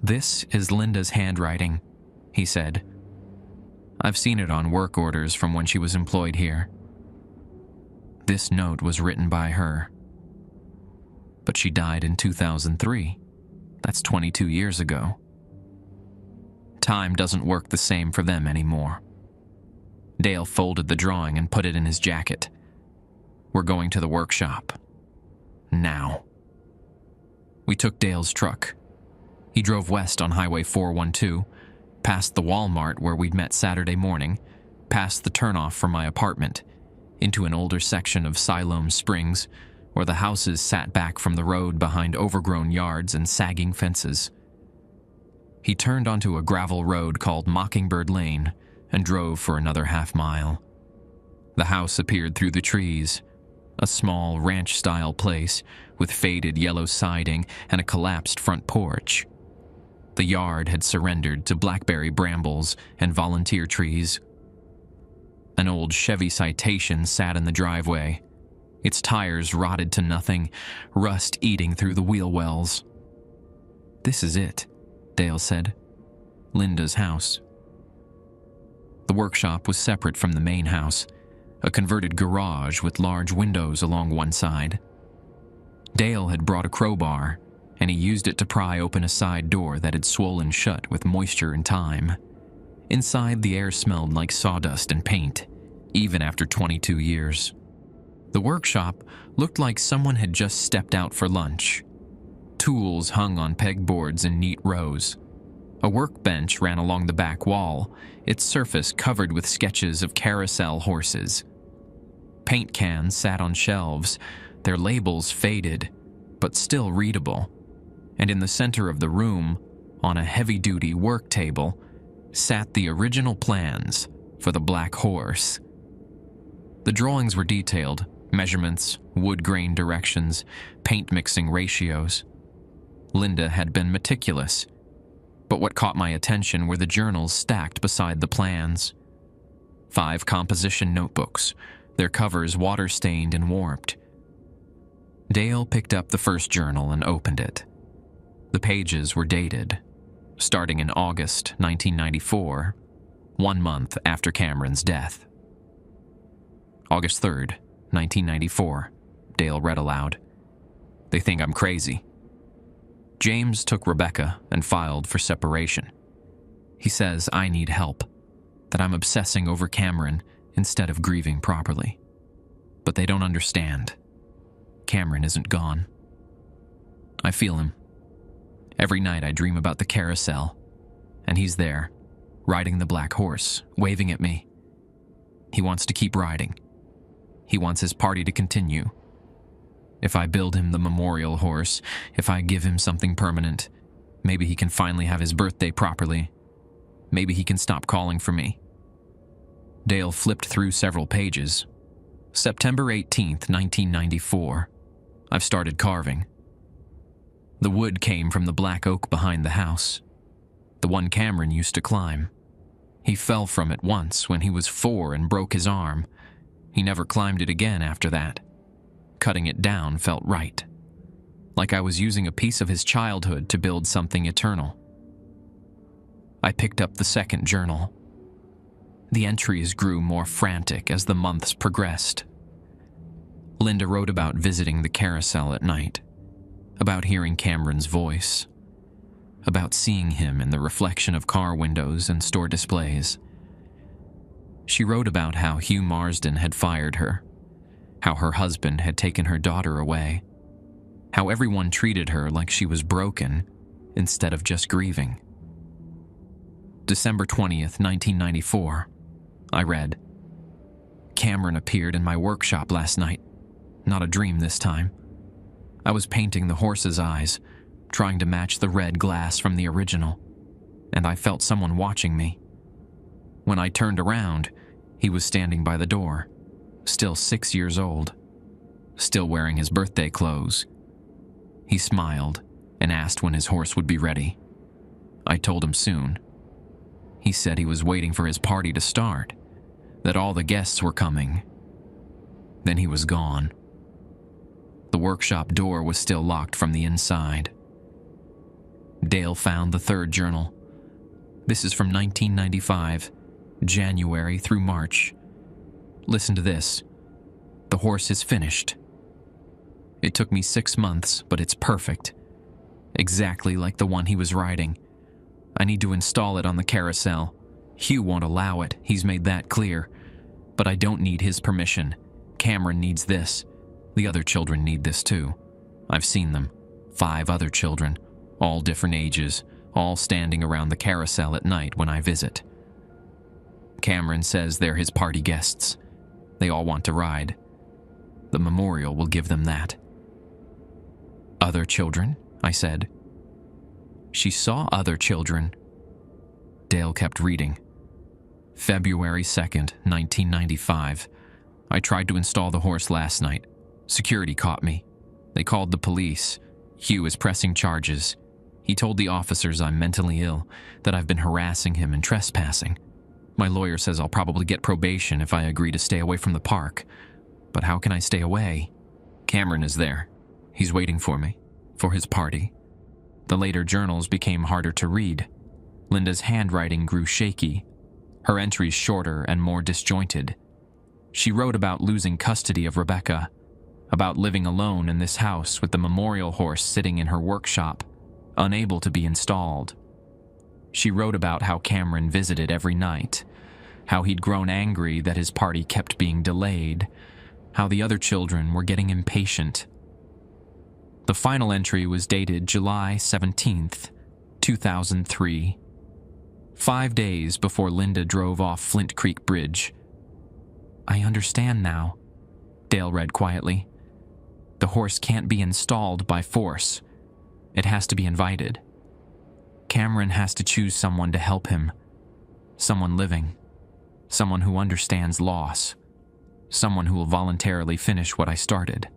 "This is Linda's handwriting," he said. "I've seen it on work orders from when she was employed here. This note was written by her. But she died in 2003. That's 22 years ago. Time doesn't work the same for them anymore." Dale folded the drawing and put it in his jacket. "We're going to the workshop. Now." We took Dale's truck. He drove west on Highway 412, past the Walmart where we'd met Saturday morning, past the turnoff from my apartment, into an older section of Siloam Springs, where the houses sat back from the road behind overgrown yards and sagging fences. He turned onto a gravel road called Mockingbird Lane and drove for another half-mile. The house appeared through the trees, a small ranch-style place with faded yellow siding and a collapsed front porch. The yard had surrendered to blackberry brambles and volunteer trees. An old Chevy Citation sat in the driveway, its tires rotted to nothing, rust eating through the wheel wells. "This is it," Dale said. "Linda's house." The workshop was separate from the main house, a converted garage with large windows along one side. Dale had brought a crowbar, and he used it to pry open a side door that had swollen shut with moisture and time. Inside, the air smelled like sawdust and paint, even after 22 years. The workshop looked like someone had just stepped out for lunch. Tools hung on pegboards in neat rows. A workbench ran along the back wall, its surface covered with sketches of carousel horses. Paint cans sat on shelves, their labels faded, but still readable. And in the center of the room, on a heavy-duty work table, sat the original plans for the black horse. The drawings were detailed, measurements, wood grain directions, paint mixing ratios. Linda had been meticulous, but what caught my attention were the journals stacked beside the plans. 5 composition notebooks, their covers water-stained and warped. Dale picked up the first journal and opened it. The pages were dated, starting in August 1994, 1 month after Cameron's death. August 3rd, 1994, Dale read aloud. "They think I'm crazy. James took Rebecca and filed for separation. He says I need help, that I'm obsessing over Cameron instead of grieving properly. But they don't understand. Cameron isn't gone. I feel him. Every night I dream about the carousel, and he's there, riding the black horse, waving at me. He wants to keep riding. He wants his party to continue. If I build him the memorial horse, if I give him something permanent, maybe he can finally have his birthday properly. Maybe he can stop calling for me." Dale flipped through several pages. September 18th, 1994. I've started carving. The wood came from the black oak behind the house, the one Cameron used to climb. He fell from it once when he was 4 and broke his arm. He never climbed it again after that. Cutting it down felt right, like I was using a piece of his childhood to build something eternal. I picked up the second journal. The entries grew more frantic as the months progressed. Linda wrote about visiting the Carousel at night, about hearing Cameron's voice, about seeing him in the reflection of car windows and store displays. She wrote about how Hugh Marsden had fired her, how her husband had taken her daughter away, how everyone treated her like she was broken instead of just grieving. December 20th, 1994, I read, Cameron appeared in my workshop last night. Not a dream this time. I was painting the horse's eyes, trying to match the red glass from the original, and I felt someone watching me. When I turned around, he was standing by the door, still 6 years old, still wearing his birthday clothes. He smiled and asked when his horse would be ready. I told him soon. He said he was waiting for his party to start, that all the guests were coming. Then he was gone. The workshop door was still locked from the inside. Dale found the third journal. This is from 1995, January through March. Listen to this. The horse is finished. It took me 6 months, but it's perfect. Exactly like the one he was riding. I need to install it on the Carousel. Hugh won't allow it, he's made that clear. But I don't need his permission. Cameron needs this. The other children need this too. I've seen them. 5 other children, all different ages, all standing around the Carousel at night when I visit. Cameron says they're his party guests. They all want to ride. The memorial will give them that. Other children? I said. She saw other children. Dale kept reading. February 2nd, 1995. I tried to install the horse last night. Security caught me. They called the police. Hugh is pressing charges. He told the officers I'm mentally ill, that I've been harassing him and trespassing. My lawyer says I'll probably get probation if I agree to stay away from the park. But how can I stay away? Cameron is there. He's waiting for me, for his party. The later journals became harder to read. Linda's handwriting grew shaky, her entries shorter and more disjointed. She wrote about losing custody of Rebecca, about living alone in this house with the memorial horse sitting in her workshop, unable to be installed. She wrote about how Cameron visited every night, how he'd grown angry that his party kept being delayed, how the other children were getting impatient. The final entry was dated July 17th, 2003, 5 days before Linda drove off Flint Creek Bridge. I understand now, Dale read quietly. The horse can't be installed by force. It has to be invited. Cameron has to choose someone to help him. Someone living. Someone who understands loss. Someone who will voluntarily finish what I started.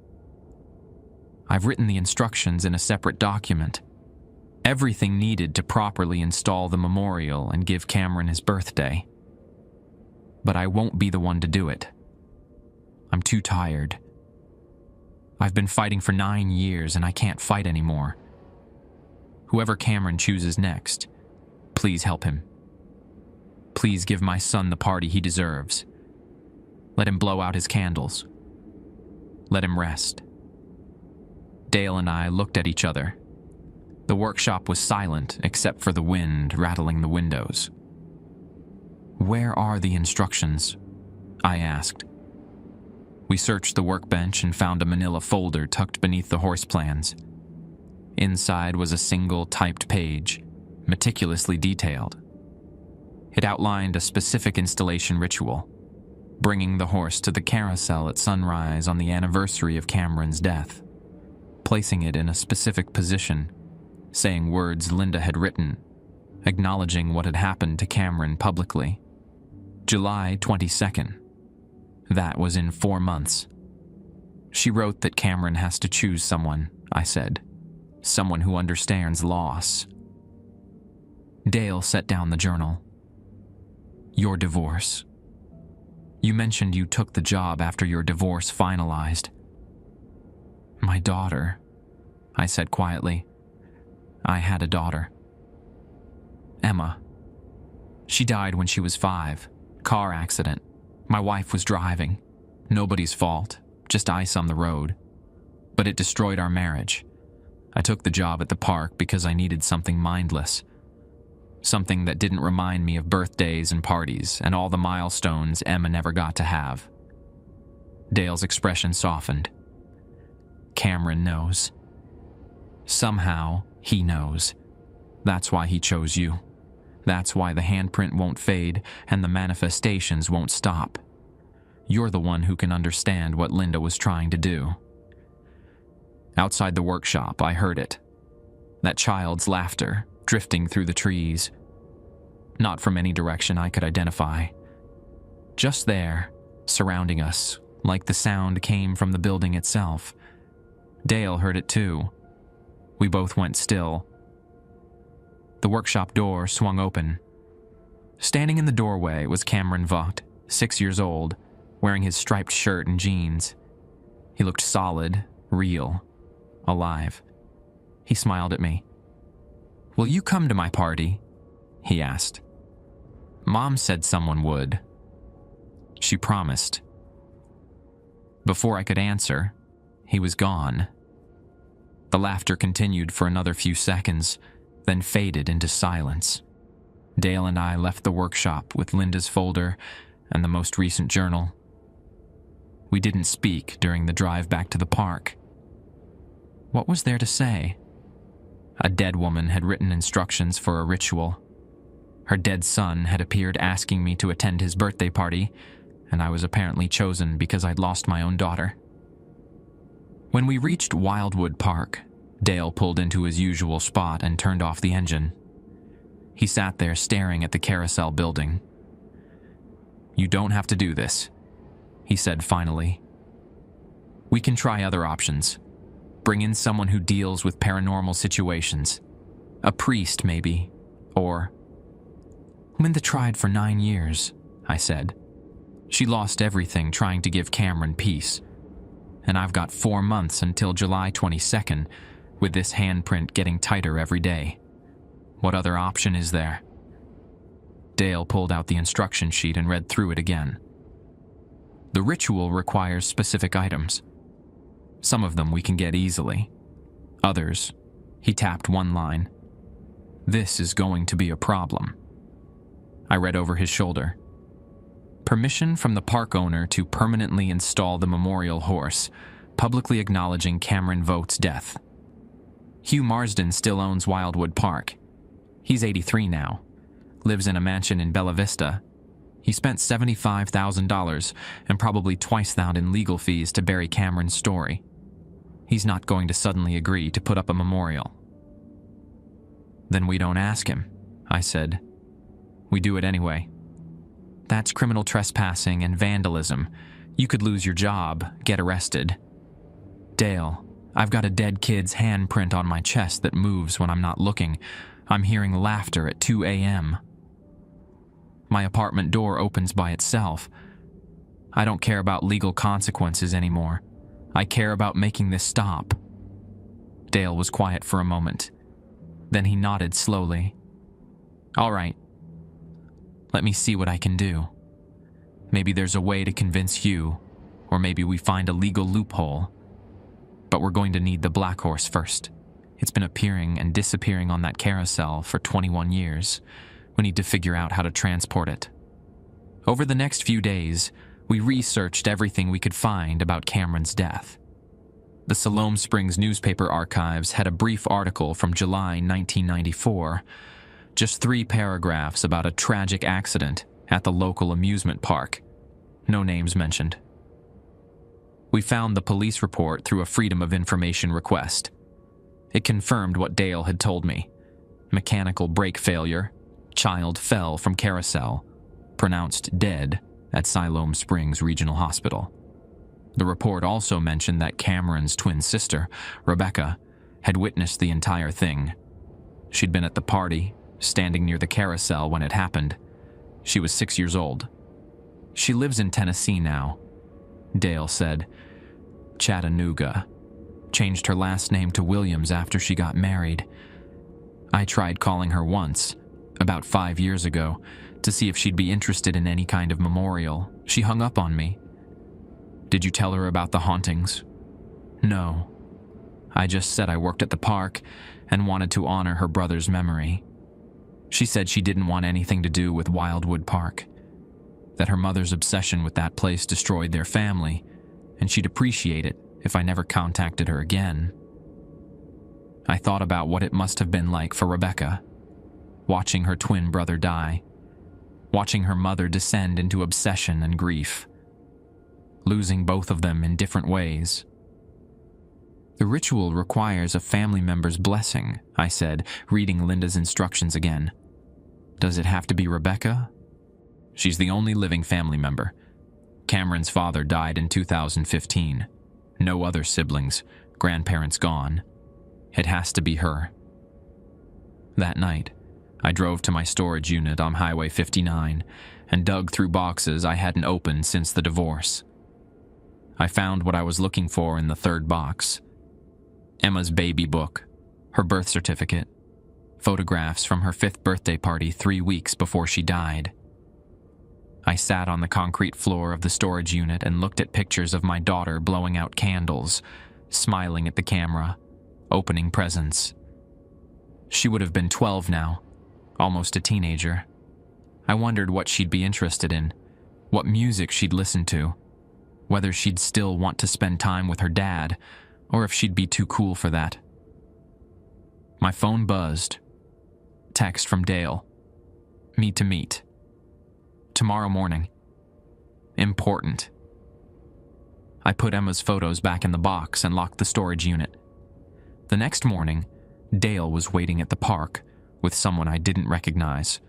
I've written the instructions in a separate document. Everything needed to properly install the memorial and give Cameron his birthday. But I won't be the one to do it. I'm too tired. I've been fighting for 9 years and I can't fight anymore. Whoever Cameron chooses next, please help him. Please give my son the party he deserves. Let him blow out his candles. Let him rest. Dale and I looked at each other. The workshop was silent except for the wind rattling the windows. Where are the instructions? I asked. We searched the workbench and found a manila folder tucked beneath the horse plans. Inside was a single typed page, meticulously detailed. It outlined a specific installation ritual, bringing the horse to the Carousel at sunrise on the anniversary of Cameron's death, placing it in a specific position, saying words Linda had written, acknowledging what had happened to Cameron publicly. July 22nd. That was in 4 months. She wrote that Cameron has to choose someone, I said. someone who understands loss. Dale set down the journal. Your divorce. You mentioned you took the job after your divorce finalized. My daughter, I said quietly. I had a daughter. Emma. She died when she was 5. Car accident. My wife was driving. Nobody's fault, just ice on the road. But it destroyed our marriage. I took the job at the park because I needed something mindless. Something that didn't remind me of birthdays and parties and all the milestones Emma never got to have. Dale's expression softened. Cameron knows. Somehow, he knows. That's why he chose you. That's why the handprint won't fade and the manifestations won't stop. You're the one who can understand what Linda was trying to do. Outside the workshop, I heard it. That child's laughter, drifting through the trees. Not from any direction I could identify. Just there, surrounding us, like the sound came from the building itself. Dale heard it too. We both went still. The workshop door swung open. Standing in the doorway was Cameron Vogt, 6 years old, wearing his striped shirt and jeans. He looked solid, real, alive. He smiled at me. Will you come to my party? He asked. Mom said someone would. She promised. Before I could answer, he was gone. The laughter continued for another few seconds, then faded into silence. Dale and I left the workshop with Linda's folder and the most recent journal. We didn't speak during the drive back to the park. What was there to say? A dead woman had written instructions for a ritual. Her dead son had appeared asking me to attend his birthday party, and I was apparently chosen because I'd lost my own daughter. When we reached Wildwood Park, Dale pulled into his usual spot and turned off the engine. He sat there staring at the Carousel building. You don't have to do this, he said finally. We can try other options. Bring in someone who deals with paranormal situations. A priest, maybe. Or... Linda tried for 9 years, I said. She lost everything trying to give Cameron peace. And I've got 4 months until July 22nd, with this handprint getting tighter every day. What other option is there? Dale pulled out the instruction sheet and read through it again. The ritual requires specific items. Some of them we can get easily. Others, he tapped one line. This is going to be a problem. I read over his shoulder. Permission from the park owner to permanently install the memorial horse, publicly acknowledging Cameron Vogt's death. Hugh Marsden still owns Wildwood Park. He's 83 now, lives in a mansion in Bella Vista. He spent $75,000 and probably twice that in legal fees to bury Cameron's story. He's not going to suddenly agree to put up a memorial. Then we don't ask him, I said. We do it anyway. That's criminal trespassing and vandalism. You could lose your job, get arrested. Dale, I've got a dead kid's handprint on my chest that moves when I'm not looking. I'm hearing laughter at 2 a.m. My apartment door opens by itself. I don't care about legal consequences anymore. I care about making this stop. Dale was quiet for a moment. Then he nodded slowly. All right. Let me see what I can do. Maybe there's a way to convince Hugh, or maybe we find a legal loophole. But we're going to need the black horse first. It's been appearing and disappearing on that carousel for 21 years. We need to figure out how to transport it. Over the next few days, we researched everything we could find about Cameron's death. The Siloam Springs newspaper archives had a brief article from July 1994, just 3 paragraphs about a tragic accident at the local amusement park. No names mentioned. We found the police report through a Freedom of Information request. It confirmed what Dale had told me. Mechanical brake failure, child fell from Carousel, pronounced dead at Siloam Springs Regional Hospital. The report also mentioned that Cameron's twin sister, Rebecca, had witnessed the entire thing. She'd been at the party, standing near the carousel when it happened. She was 6 years old. She lives in Tennessee now. Dale said, Chattanooga. Changed her last name to Williams after she got married. I tried calling her once, about 5 years ago, to see if she'd be interested in any kind of memorial. She hung up on me. Did you tell her about the hauntings? No. I just said I worked at the park and wanted to honor her brother's memory. She said she didn't want anything to do with Wildwood Park, that her mother's obsession with that place destroyed their family, and she'd appreciate it if I never contacted her again. I thought about what it must have been like for Rebecca, watching her twin brother die, watching her mother descend into obsession and grief, losing both of them in different ways. The ritual requires a family member's blessing, I said, reading Linda's instructions again. Does it have to be Rebecca? She's the only living family member. Cameron's father died in 2015. No other siblings, grandparents gone. It has to be her. That night, I drove to my storage unit on Highway 59 and dug through boxes I hadn't opened since the divorce. I found what I was looking for in the third box. Emma's baby book, her birth certificate, photographs from her 5th birthday party 3 weeks before she died. I sat on the concrete floor of the storage unit and looked at pictures of my daughter blowing out candles, smiling at the camera, opening presents. She would have been 12 now, almost a teenager. I wondered what she'd be interested in, what music she'd listen to, whether she'd still want to spend time with her dad, or if she'd be too cool for that. My phone buzzed. Text from Dale. Need to meet. Tomorrow morning. Important. I put Emma's photos back in the box and locked the storage unit. The next morning, Dale was waiting at the park with someone I didn't recognize,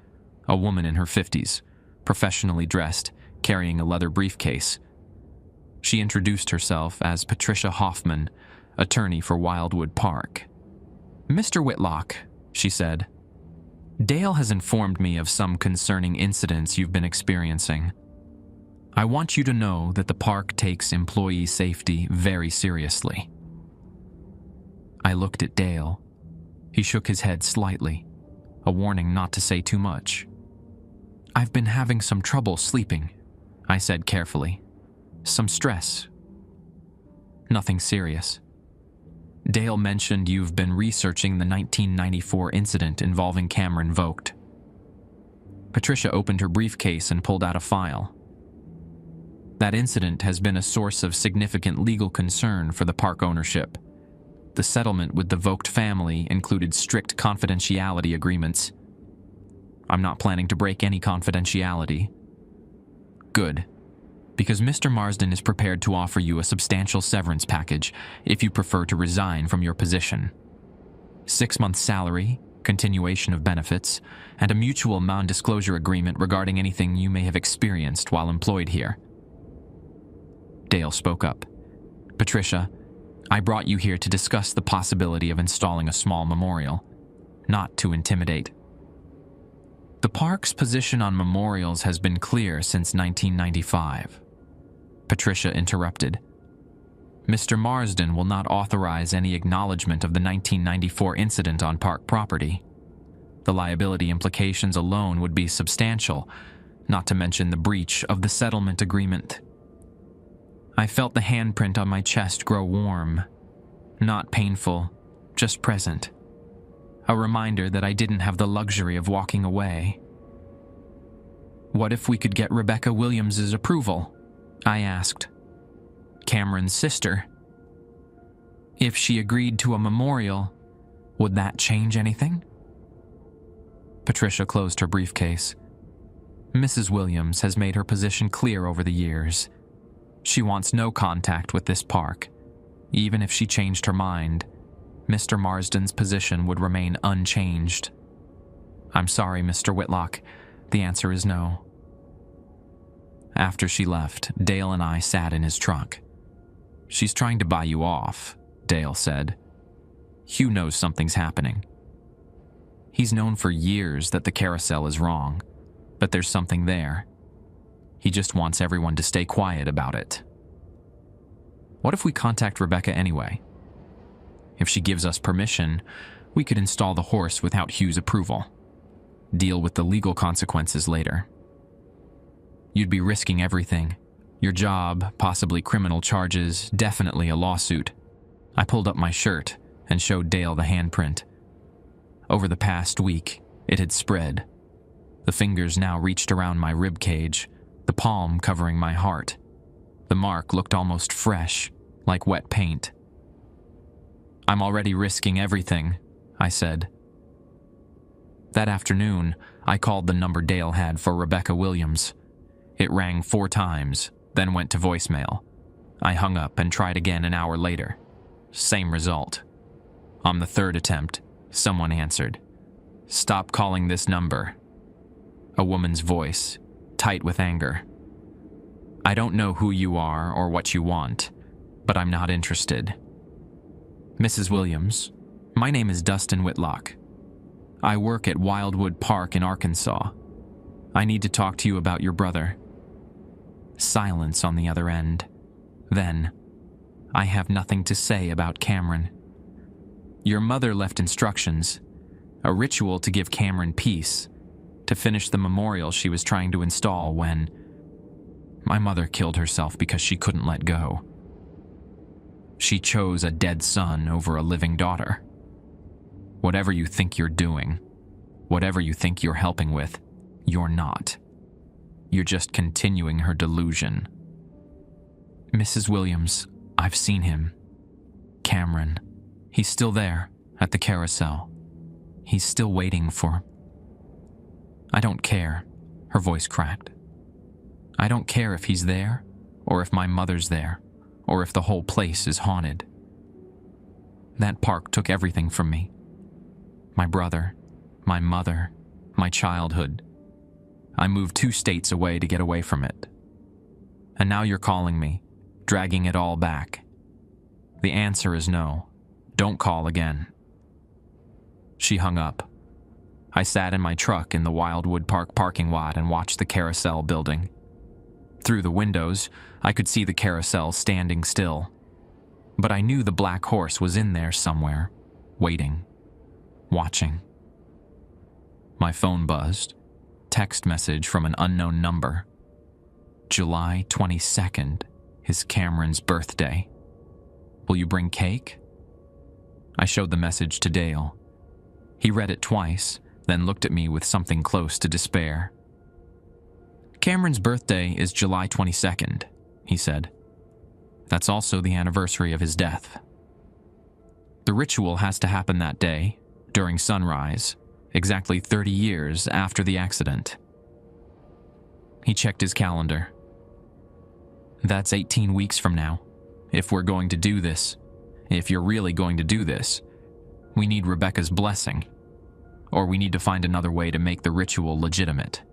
a woman in her 50s, professionally dressed, carrying a leather briefcase. She introduced herself as Patricia Hoffman, attorney for Wildwood Park. Mr. Whitlock, she said, Dale has informed me of some concerning incidents you've been experiencing. I want you to know that the park takes employee safety very seriously. I looked at Dale. He shook his head slightly, a warning not to say too much. I've been having some trouble sleeping, I said carefully. Some stress. Nothing serious. Dale mentioned you've been researching the 1994 incident involving Cameron Vogt. Patricia opened her briefcase and pulled out a file. That incident has been a source of significant legal concern for the park ownership. The settlement with the Vogt family included strict confidentiality agreements. I'm not planning to break any confidentiality. Good. Because Mr. Marsden is prepared to offer you a substantial severance package if you prefer to resign from your position. 6 months' salary, continuation of benefits, and a mutual non-disclosure agreement regarding anything you may have experienced while employed here. Dale spoke up. Patricia, I brought you here to discuss the possibility of installing a small memorial, not to intimidate. The park's position on memorials has been clear since 1995. Patricia interrupted. Mr. Marsden will not authorize any acknowledgement of the 1994 incident on park property. The liability implications alone would be substantial, not to mention the breach of the settlement agreement. I felt the handprint on my chest grow warm. Not painful, just present. A reminder that I didn't have the luxury of walking away. What if we could get Rebecca Williams's approval? I asked. Cameron's sister. If she agreed to a memorial, would that change anything? Patricia closed her briefcase. Mrs. Williams has made her position clear over the years. She wants no contact with this park. Even if she changed her mind, Mr. Marsden's position would remain unchanged. I'm sorry, Mr. Whitlock. The answer is no. After she left, Dale and I sat in his truck. She's trying to buy you off, Dale said. Hugh knows something's happening. He's known for years that the carousel is wrong, but there's something there. He just wants everyone to stay quiet about it. What if we contact Rebecca anyway? If she gives us permission, we could install the horse without Hugh's approval. Deal with the legal consequences later. You'd be risking everything. Your job, possibly criminal charges, definitely a lawsuit. I pulled up my shirt and showed Dale the handprint. Over the past week, it had spread. The fingers now reached around my rib cage, the palm covering my heart. The mark looked almost fresh, like wet paint. I'm already risking everything, I said. That afternoon, I called the number Dale had for Rebecca Williams. It rang 4 times, then went to voicemail. I hung up and tried again an hour later. Same result. On the 3rd attempt, someone answered. "Stop calling this number." A woman's voice, tight with anger. "I don't know who you are or what you want, but I'm not interested. Mrs. Williams, my name is Dustin Whitlock. I work at Wildwood Park in Arkansas. I need to talk to you about your brother." Silence on the other end. Then, "I have nothing to say about Cameron. Your mother left instructions, a ritual to give Cameron peace, to finish the memorial she was trying to install when my mother killed herself because she couldn't let go. She chose a dead son over a living daughter. Whatever you think you're doing, whatever you think you're helping with, you're not. You're just continuing her delusion. Mrs. Williams, I've seen him. Cameron. He's still there, at the carousel. He's still waiting for... I don't care," her voice cracked. "I don't care if he's there, or if my mother's there, or if the whole place is haunted. That park took everything from me. My brother, my mother, my childhood. I moved 2 states away to get away from it. And now you're calling me, dragging it all back. The answer is no. Don't call again." She hung up. I sat in my truck in the Wildwood Park parking lot and watched the carousel building. Through the windows, I could see the carousel standing still. But I knew the black horse was in there somewhere, waiting, watching. My phone buzzed. Text message from an unknown number. July 22nd is Cameron's birthday. Will you bring cake? I showed the message to Dale. He read it twice, then looked at me with something close to despair. "Cameron's birthday is July 22nd, he said. "That's also the anniversary of his death. The ritual has to happen that day, during sunrise, exactly 30 years after the accident." He checked his calendar. "That's 18 weeks from now. If we're going to do this, if you're really going to do this, we need Rebecca's blessing, or we need to find another way to make the ritual legitimate.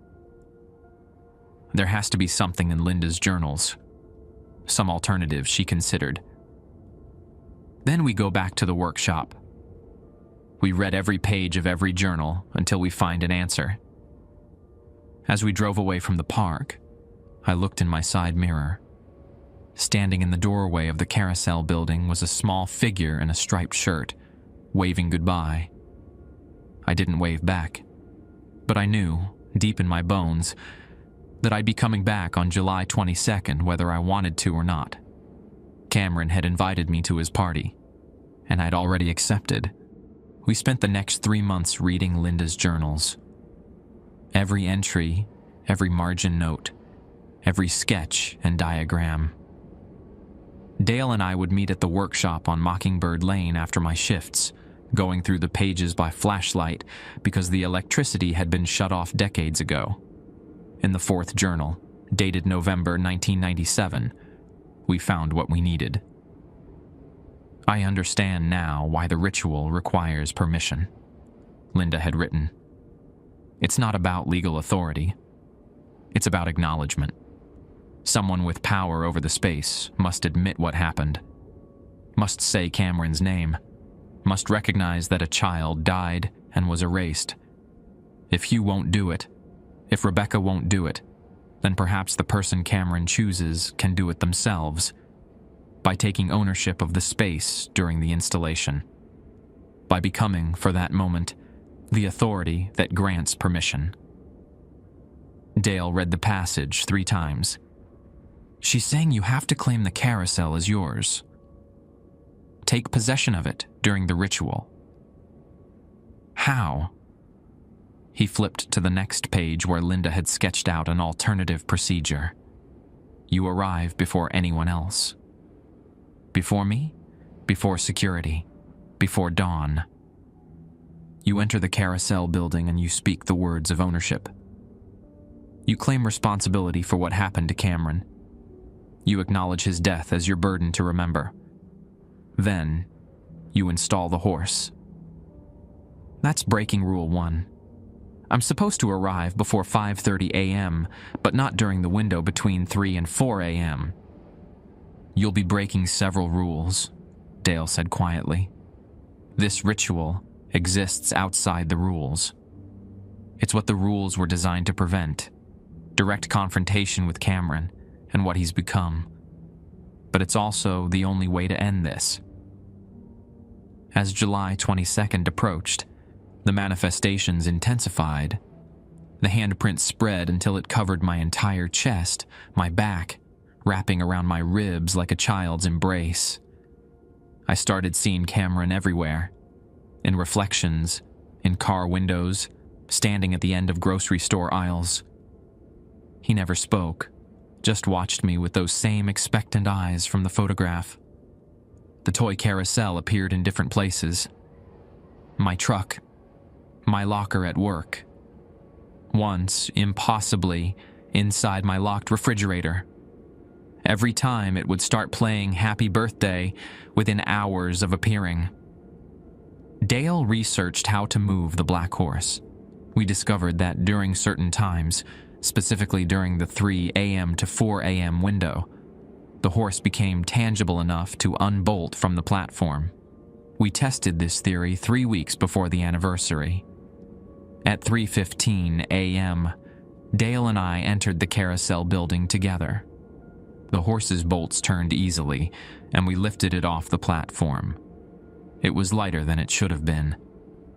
There has to be something in Linda's journals, some alternative she considered. Then we go back to the workshop. We read every page of every journal until we find an answer. As we drove away from the park, I looked in my side mirror. Standing in the doorway of the Carousel building was a small figure in a striped shirt, waving goodbye. I didn't wave back, but I knew, deep in my bones, that I'd be coming back on July 22nd whether I wanted to or not. Cameron had invited me to his party, and I'd already accepted. We spent the next 3 months reading Linda's journals. Every entry, every margin note, every sketch and diagram. Dale and I would meet at the workshop on Mockingbird Lane after my shifts, going through the pages by flashlight because the electricity had been shut off decades ago. In the 4th journal, dated November 1997, we found what we needed. I understand now why the ritual requires permission, Linda had written. It's not about legal authority. It's about acknowledgement. Someone with power over the space must admit what happened, must say Cameron's name, must recognize that a child died and was erased. If Hugh won't do it, if Rebecca won't do it, then perhaps the person Cameron chooses can do it themselves by taking ownership of the space during the installation, by becoming, for that moment, the authority that grants permission. Dale read the passage 3 times. She's saying you have to claim the carousel as yours. Take possession of it during the ritual. How? He flipped to the next page where Linda had sketched out an alternative procedure. You arrive before anyone else. Before me, before security, before dawn. You enter the Carousel building and you speak the words of ownership. You claim responsibility for what happened to Cameron. You acknowledge his death as your burden to remember. Then, you install the horse. That's breaking Rule 1. I'm supposed to arrive before 5:30 a.m., but not during the window between 3 and 4 a.m. You'll be breaking several rules, Dale said quietly. This ritual exists outside the rules. It's what the rules were designed to prevent. Direct confrontation with Cameron and what he's become. But it's also the only way to end this. As July 22nd approached, the manifestations intensified. The handprint spread until it covered my entire chest, my back, wrapping around my ribs like a child's embrace. I started seeing Cameron everywhere, in reflections, in car windows, standing at the end of grocery store aisles. He never spoke, just watched me with those same expectant eyes from the photograph. The toy carousel appeared in different places. My truck, my locker at work. Once, impossibly, inside my locked refrigerator. Every time it would start playing Happy Birthday within hours of appearing. Dale researched how to move the black horse. We discovered that during certain times, specifically during the 3 a.m. to 4 a.m. window, the horse became tangible enough to unbolt from the platform. We tested this theory 3 weeks before the anniversary. At 3:15 a.m., Dale and I entered the Carousel building together. The horse's bolts turned easily, and we lifted it off the platform. It was lighter than it should have been,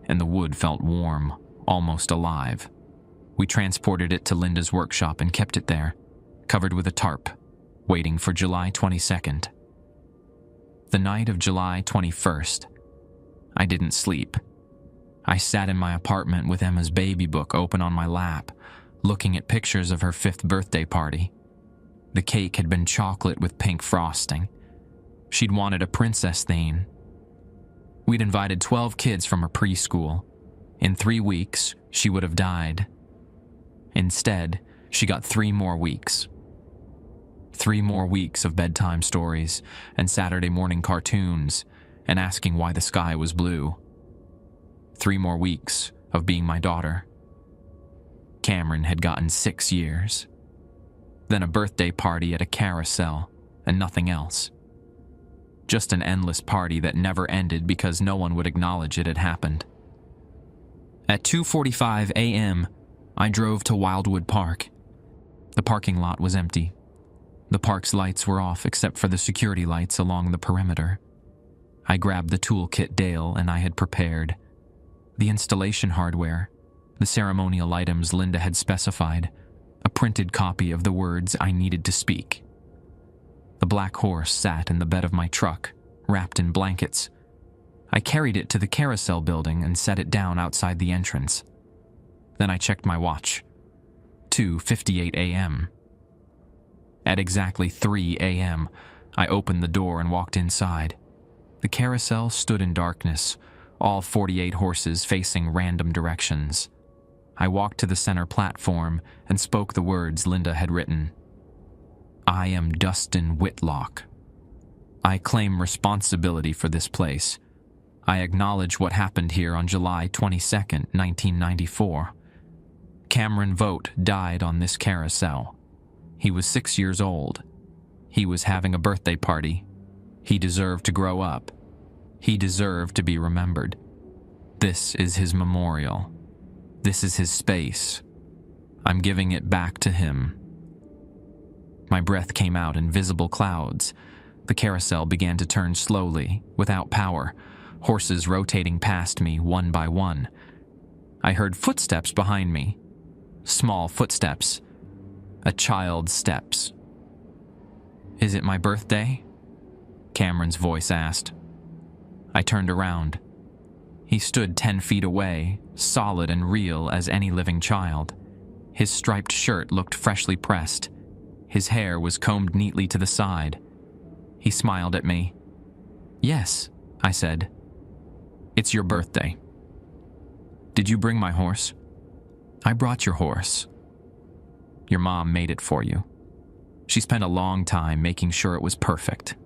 and the wood felt warm, almost alive. We transported it to Linda's workshop and kept it there, covered with a tarp, waiting for July 22nd. The night of July 21st, I didn't sleep. I sat in my apartment with Emma's baby book open on my lap, looking at pictures of her 5th birthday party. The cake had been chocolate with pink frosting. She'd wanted a princess theme. We'd invited 12 kids from her preschool. In 3 weeks, she would have died. Instead, she got 3 more weeks. 3 more weeks of bedtime stories and Saturday morning cartoons and asking why the sky was blue. 3 more weeks of being my daughter. Cameron had gotten 6 years. Then a birthday party at a carousel and nothing else. Just an endless party that never ended because no one would acknowledge it had happened. At 2:45 a.m., I drove to Wildwood Park. The parking lot was empty. The park's lights were off except for the security lights along the perimeter. I grabbed the toolkit Dale and I had prepared. The installation hardware, the ceremonial items Linda had specified, a printed copy of the words I needed to speak. The black horse sat in the bed of my truck, wrapped in blankets. I carried it to the Carousel building and set it down outside the entrance. Then I checked my watch. 2:58 a.m. At exactly 3 a.m., I opened the door and walked inside. The carousel stood in darkness, all 48 horses facing random directions. I walked to the center platform and spoke the words Linda had written. I am Dustin Whitlock. I claim responsibility for this place. I acknowledge what happened here on July 22nd, 1994. Cameron Vogt died on this carousel. He was 6 years old. He was having a birthday party. He deserved to grow up. He deserved to be remembered. This is his memorial. This is his space. I'm giving it back to him. My breath came out in visible clouds. The carousel began to turn slowly, without power, horses rotating past me one by one. I heard footsteps behind me. Small footsteps. A child's steps. "Is it my birthday?" Cameron's voice asked. I turned around. He stood 10 feet away, solid and real as any living child. His striped shirt looked freshly pressed. His hair was combed neatly to the side. He smiled at me. "Yes," I said. "It's your birthday." "Did you bring my horse?" "I brought your horse. Your mom made it for you. She spent a long time making sure it was perfect."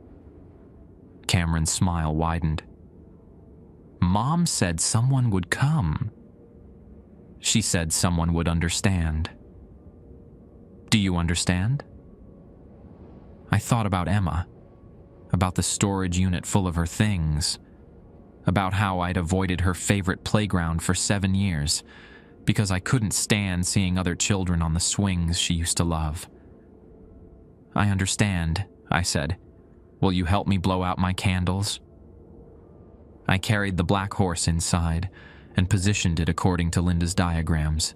Cameron's smile widened. "Mom said someone would come. She said someone would understand. Do you understand?" I thought about Emma, about the storage unit full of her things, about how I'd avoided her favorite playground for 7 years because I couldn't stand seeing other children on the swings she used to love. "I understand," I said. "Will you help me blow out my candles?" I carried the black horse inside and positioned it according to Linda's diagrams,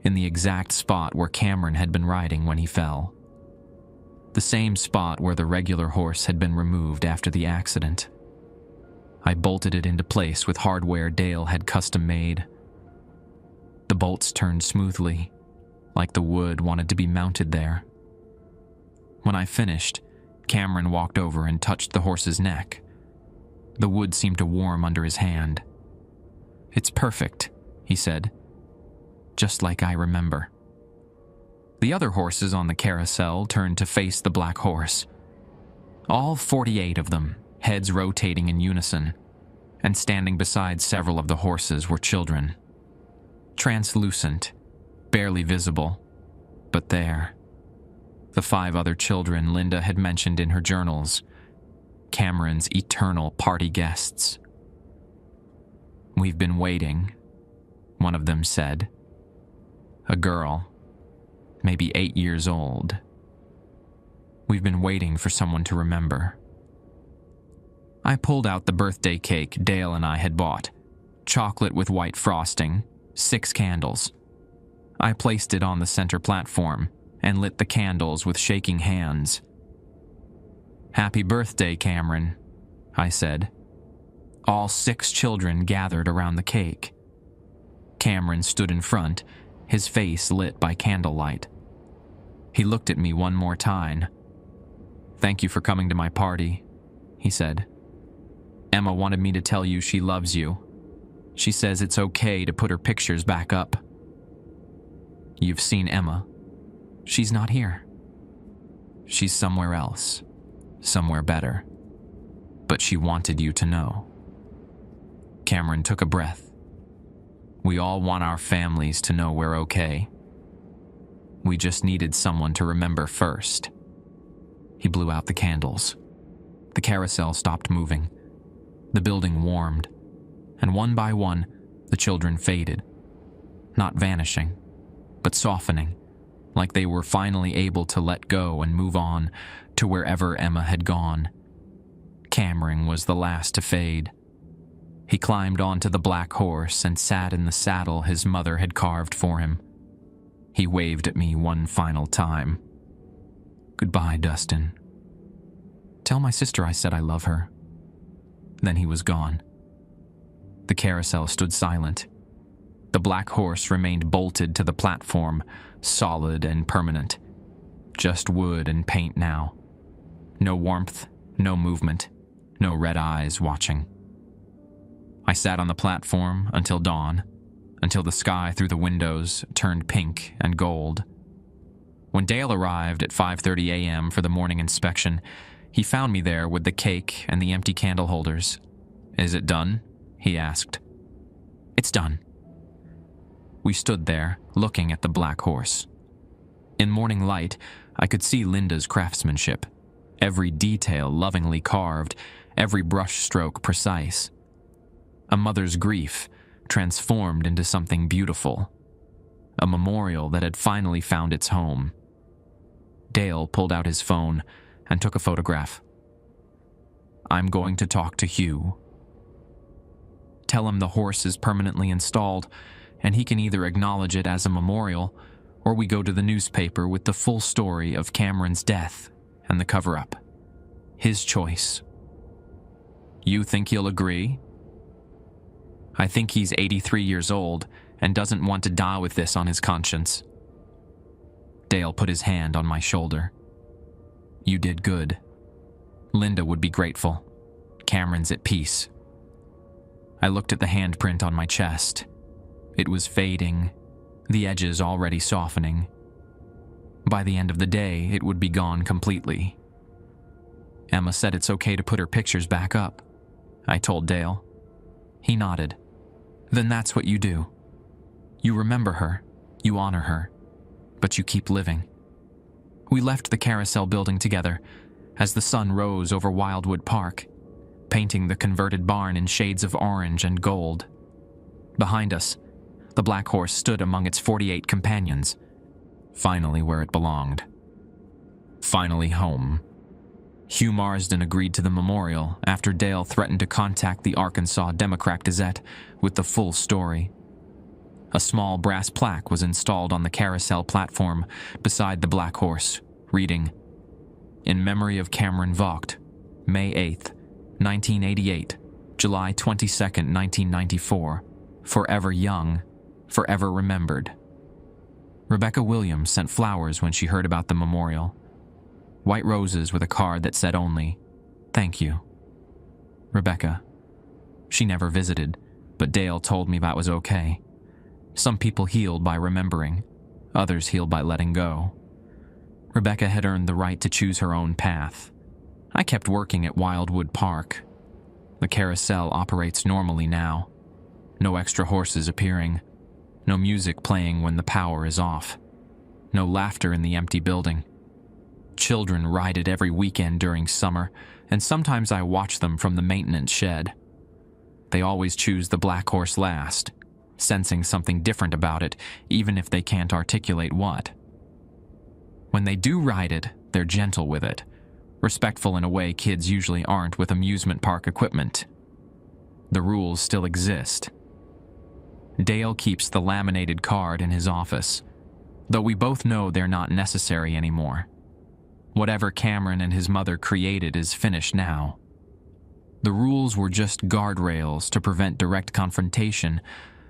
in the exact spot where Cameron had been riding when he fell. The same spot where the regular horse had been removed after the accident. I bolted it into place with hardware Dale had custom made. The bolts turned smoothly, like the wood wanted to be mounted there. When I finished, Cameron walked over and touched the horse's neck. The wood seemed to warm under his hand. "It's perfect," he said. "Just like I remember." The other horses on the carousel turned to face the black horse. All 48 of them, heads rotating in unison, and standing beside several of the horses were children. Translucent, barely visible, but there. The 5 other children Linda had mentioned in her journals, Cameron's eternal party guests. "We've been waiting," one of them said. A girl, maybe 8 years old. "We've been waiting for someone to remember." I pulled out the birthday cake Dale and I had bought, chocolate with white frosting, 6 candles. I placed it on the center platform and lit the candles with shaking hands. "Happy birthday, Cameron," I said. All 6 children gathered around the cake. Cameron stood in front, his face lit by candlelight. He looked at me one more time. "Thank you for coming to my party," he said. "Emma wanted me to tell you she loves you. She says it's okay to put her pictures back up." "You've seen Emma. She's not here. She's somewhere else, somewhere better. But she wanted you to know." Cameron took a breath. "We all want our families to know we're okay. We just needed someone to remember first." He blew out the candles. The carousel stopped moving. The building warmed, and one by one, the children faded. Not vanishing, but softening, like they were finally able to let go and move on to wherever Emma had gone. Cameron was the last to fade. He climbed onto the black horse and sat in the saddle his mother had carved for him. He waved at me one final time. "Goodbye, Dustin. Tell my sister I said I love her." Then he was gone. The carousel stood silent. The black horse remained bolted to the platform, solid and permanent. Just wood and paint now. No warmth, no movement, no red eyes watching. I sat on the platform until dawn, until the sky through the windows turned pink and gold. When Dale arrived at 5:30 a.m. for the morning inspection, he found me there with the cake and the empty candle holders. "Is it done?" he asked. "It's done." We stood there, looking at the black horse. In morning light, I could see Linda's craftsmanship, every detail lovingly carved, every brushstroke precise. A mother's grief transformed into something beautiful. A memorial that had finally found its home. Dale pulled out his phone and took a photograph. "I'm going to talk to Hugh. Tell him the horse is permanently installed, and he can either acknowledge it as a memorial, or we go to the newspaper with the full story of Cameron's death and the cover-up. His choice. You think he'll agree?" "I think he's 83 years old and doesn't want to die with this on his conscience." Dale put his hand on my shoulder. "You did good. Linda would be grateful. Cameron's at peace." I looked at the handprint on my chest. It was fading, the edges already softening. By the end of the day, it would be gone completely. "Emma said it's okay to put her pictures back up," I told Dale. He nodded. "Then that's what you do. You remember her, you honor her, but you keep living." We left the Carousel building together as the sun rose over Wildwood Park, painting the converted barn in shades of orange and gold. Behind us, the black horse stood among its 48 companions, finally where it belonged. Finally home. Hugh Marsden agreed to the memorial after Dale threatened to contact the Arkansas Democrat-Gazette with the full story. A small brass plaque was installed on the Carousel platform beside the black horse, reading, "In memory of Cameron Vogt, May 8th, 1988, July 22nd, 1994, forever young, forever remembered." Rebecca Williams sent flowers when she heard about the memorial. White roses with a card that said only, "Thank you." Rebecca. She never visited, but Dale told me that was okay. Some people healed by remembering, others healed by letting go. Rebecca had earned the right to choose her own path. I kept working at Wildwood Park. The Carousel operates normally now. No extra horses appearing. No music playing when the power is off. No laughter in the empty building. Children ride it every weekend during summer, and sometimes I watch them from the maintenance shed. They always choose the black horse last, sensing something different about it, even if they can't articulate what. When they do ride it, they're gentle with it, respectful in a way kids usually aren't with amusement park equipment. The rules still exist. Dale keeps the laminated card in his office, though we both know they're not necessary anymore. Whatever Cameron and his mother created is finished now. The rules were just guardrails to prevent direct confrontation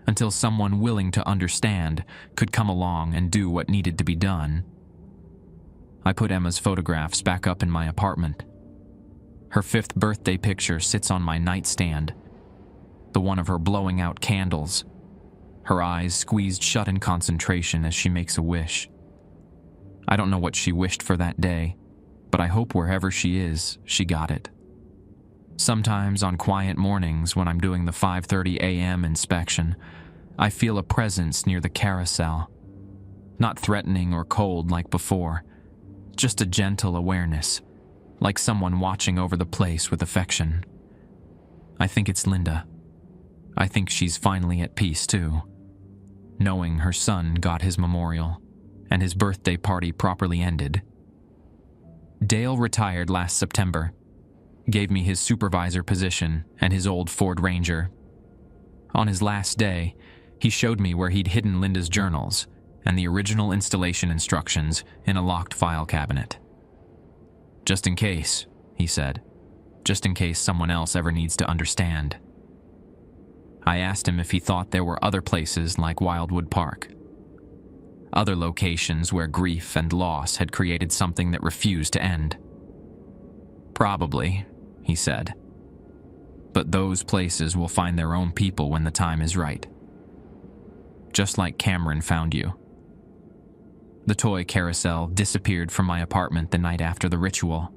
until someone willing to understand could come along and do what needed to be done. I put Emma's photographs back up in my apartment. Her 5th birthday picture sits on my nightstand, the one of her blowing out candles, her eyes squeezed shut in concentration as she makes a wish. I don't know what she wished for that day, but I hope wherever she is, she got it. Sometimes on quiet mornings when I'm doing the 5:30 a.m. inspection, I feel a presence near the Carousel. Not threatening or cold like before, just a gentle awareness, like someone watching over the place with affection. I think it's Linda. I think she's finally at peace too, knowing her son got his memorial and his birthday party properly ended. Dale retired last September, gave me his supervisor position and his old Ford Ranger. On his last day, he showed me where he'd hidden Linda's journals and the original installation instructions in a locked file cabinet. "Just in case," he said. "Just in case someone else ever needs to understand." I asked him if he thought there were other places like Wildwood Park. Other locations where grief and loss had created something that refused to end. "Probably," he said. "But those places will find their own people when the time is right. Just like Cameron found you." The toy carousel disappeared from my apartment the night after the ritual.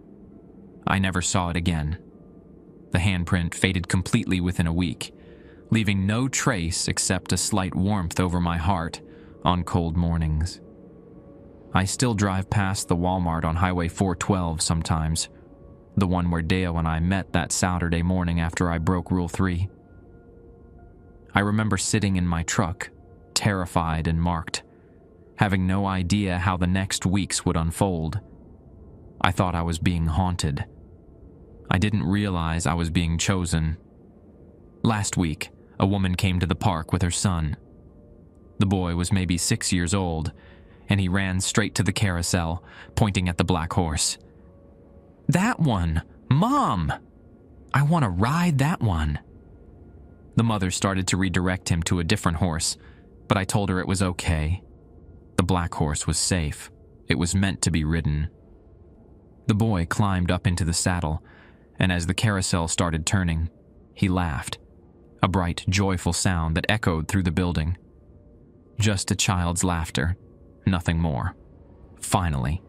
I never saw it again. The handprint faded completely within a week, leaving no trace except a slight warmth over my heart on cold mornings. I still drive past the Walmart on Highway 412 sometimes, the one where Dale and I met that Saturday morning after I broke Rule 3. I remember sitting in my truck, terrified and marked, having no idea how the next weeks would unfold. I thought I was being haunted. I didn't realize I was being chosen. Last week, a woman came to the park with her son. The boy was maybe 6 years old, and he ran straight to the carousel, pointing at the black horse. "That one! Mom! I want to ride that one." The mother started to redirect him to a different horse, but I told her it was okay. The black horse was safe. It was meant to be ridden. The boy climbed up into the saddle, and as the carousel started turning, he laughed, a bright, joyful sound that echoed through the building. Just a child's laughter, nothing more. Finally,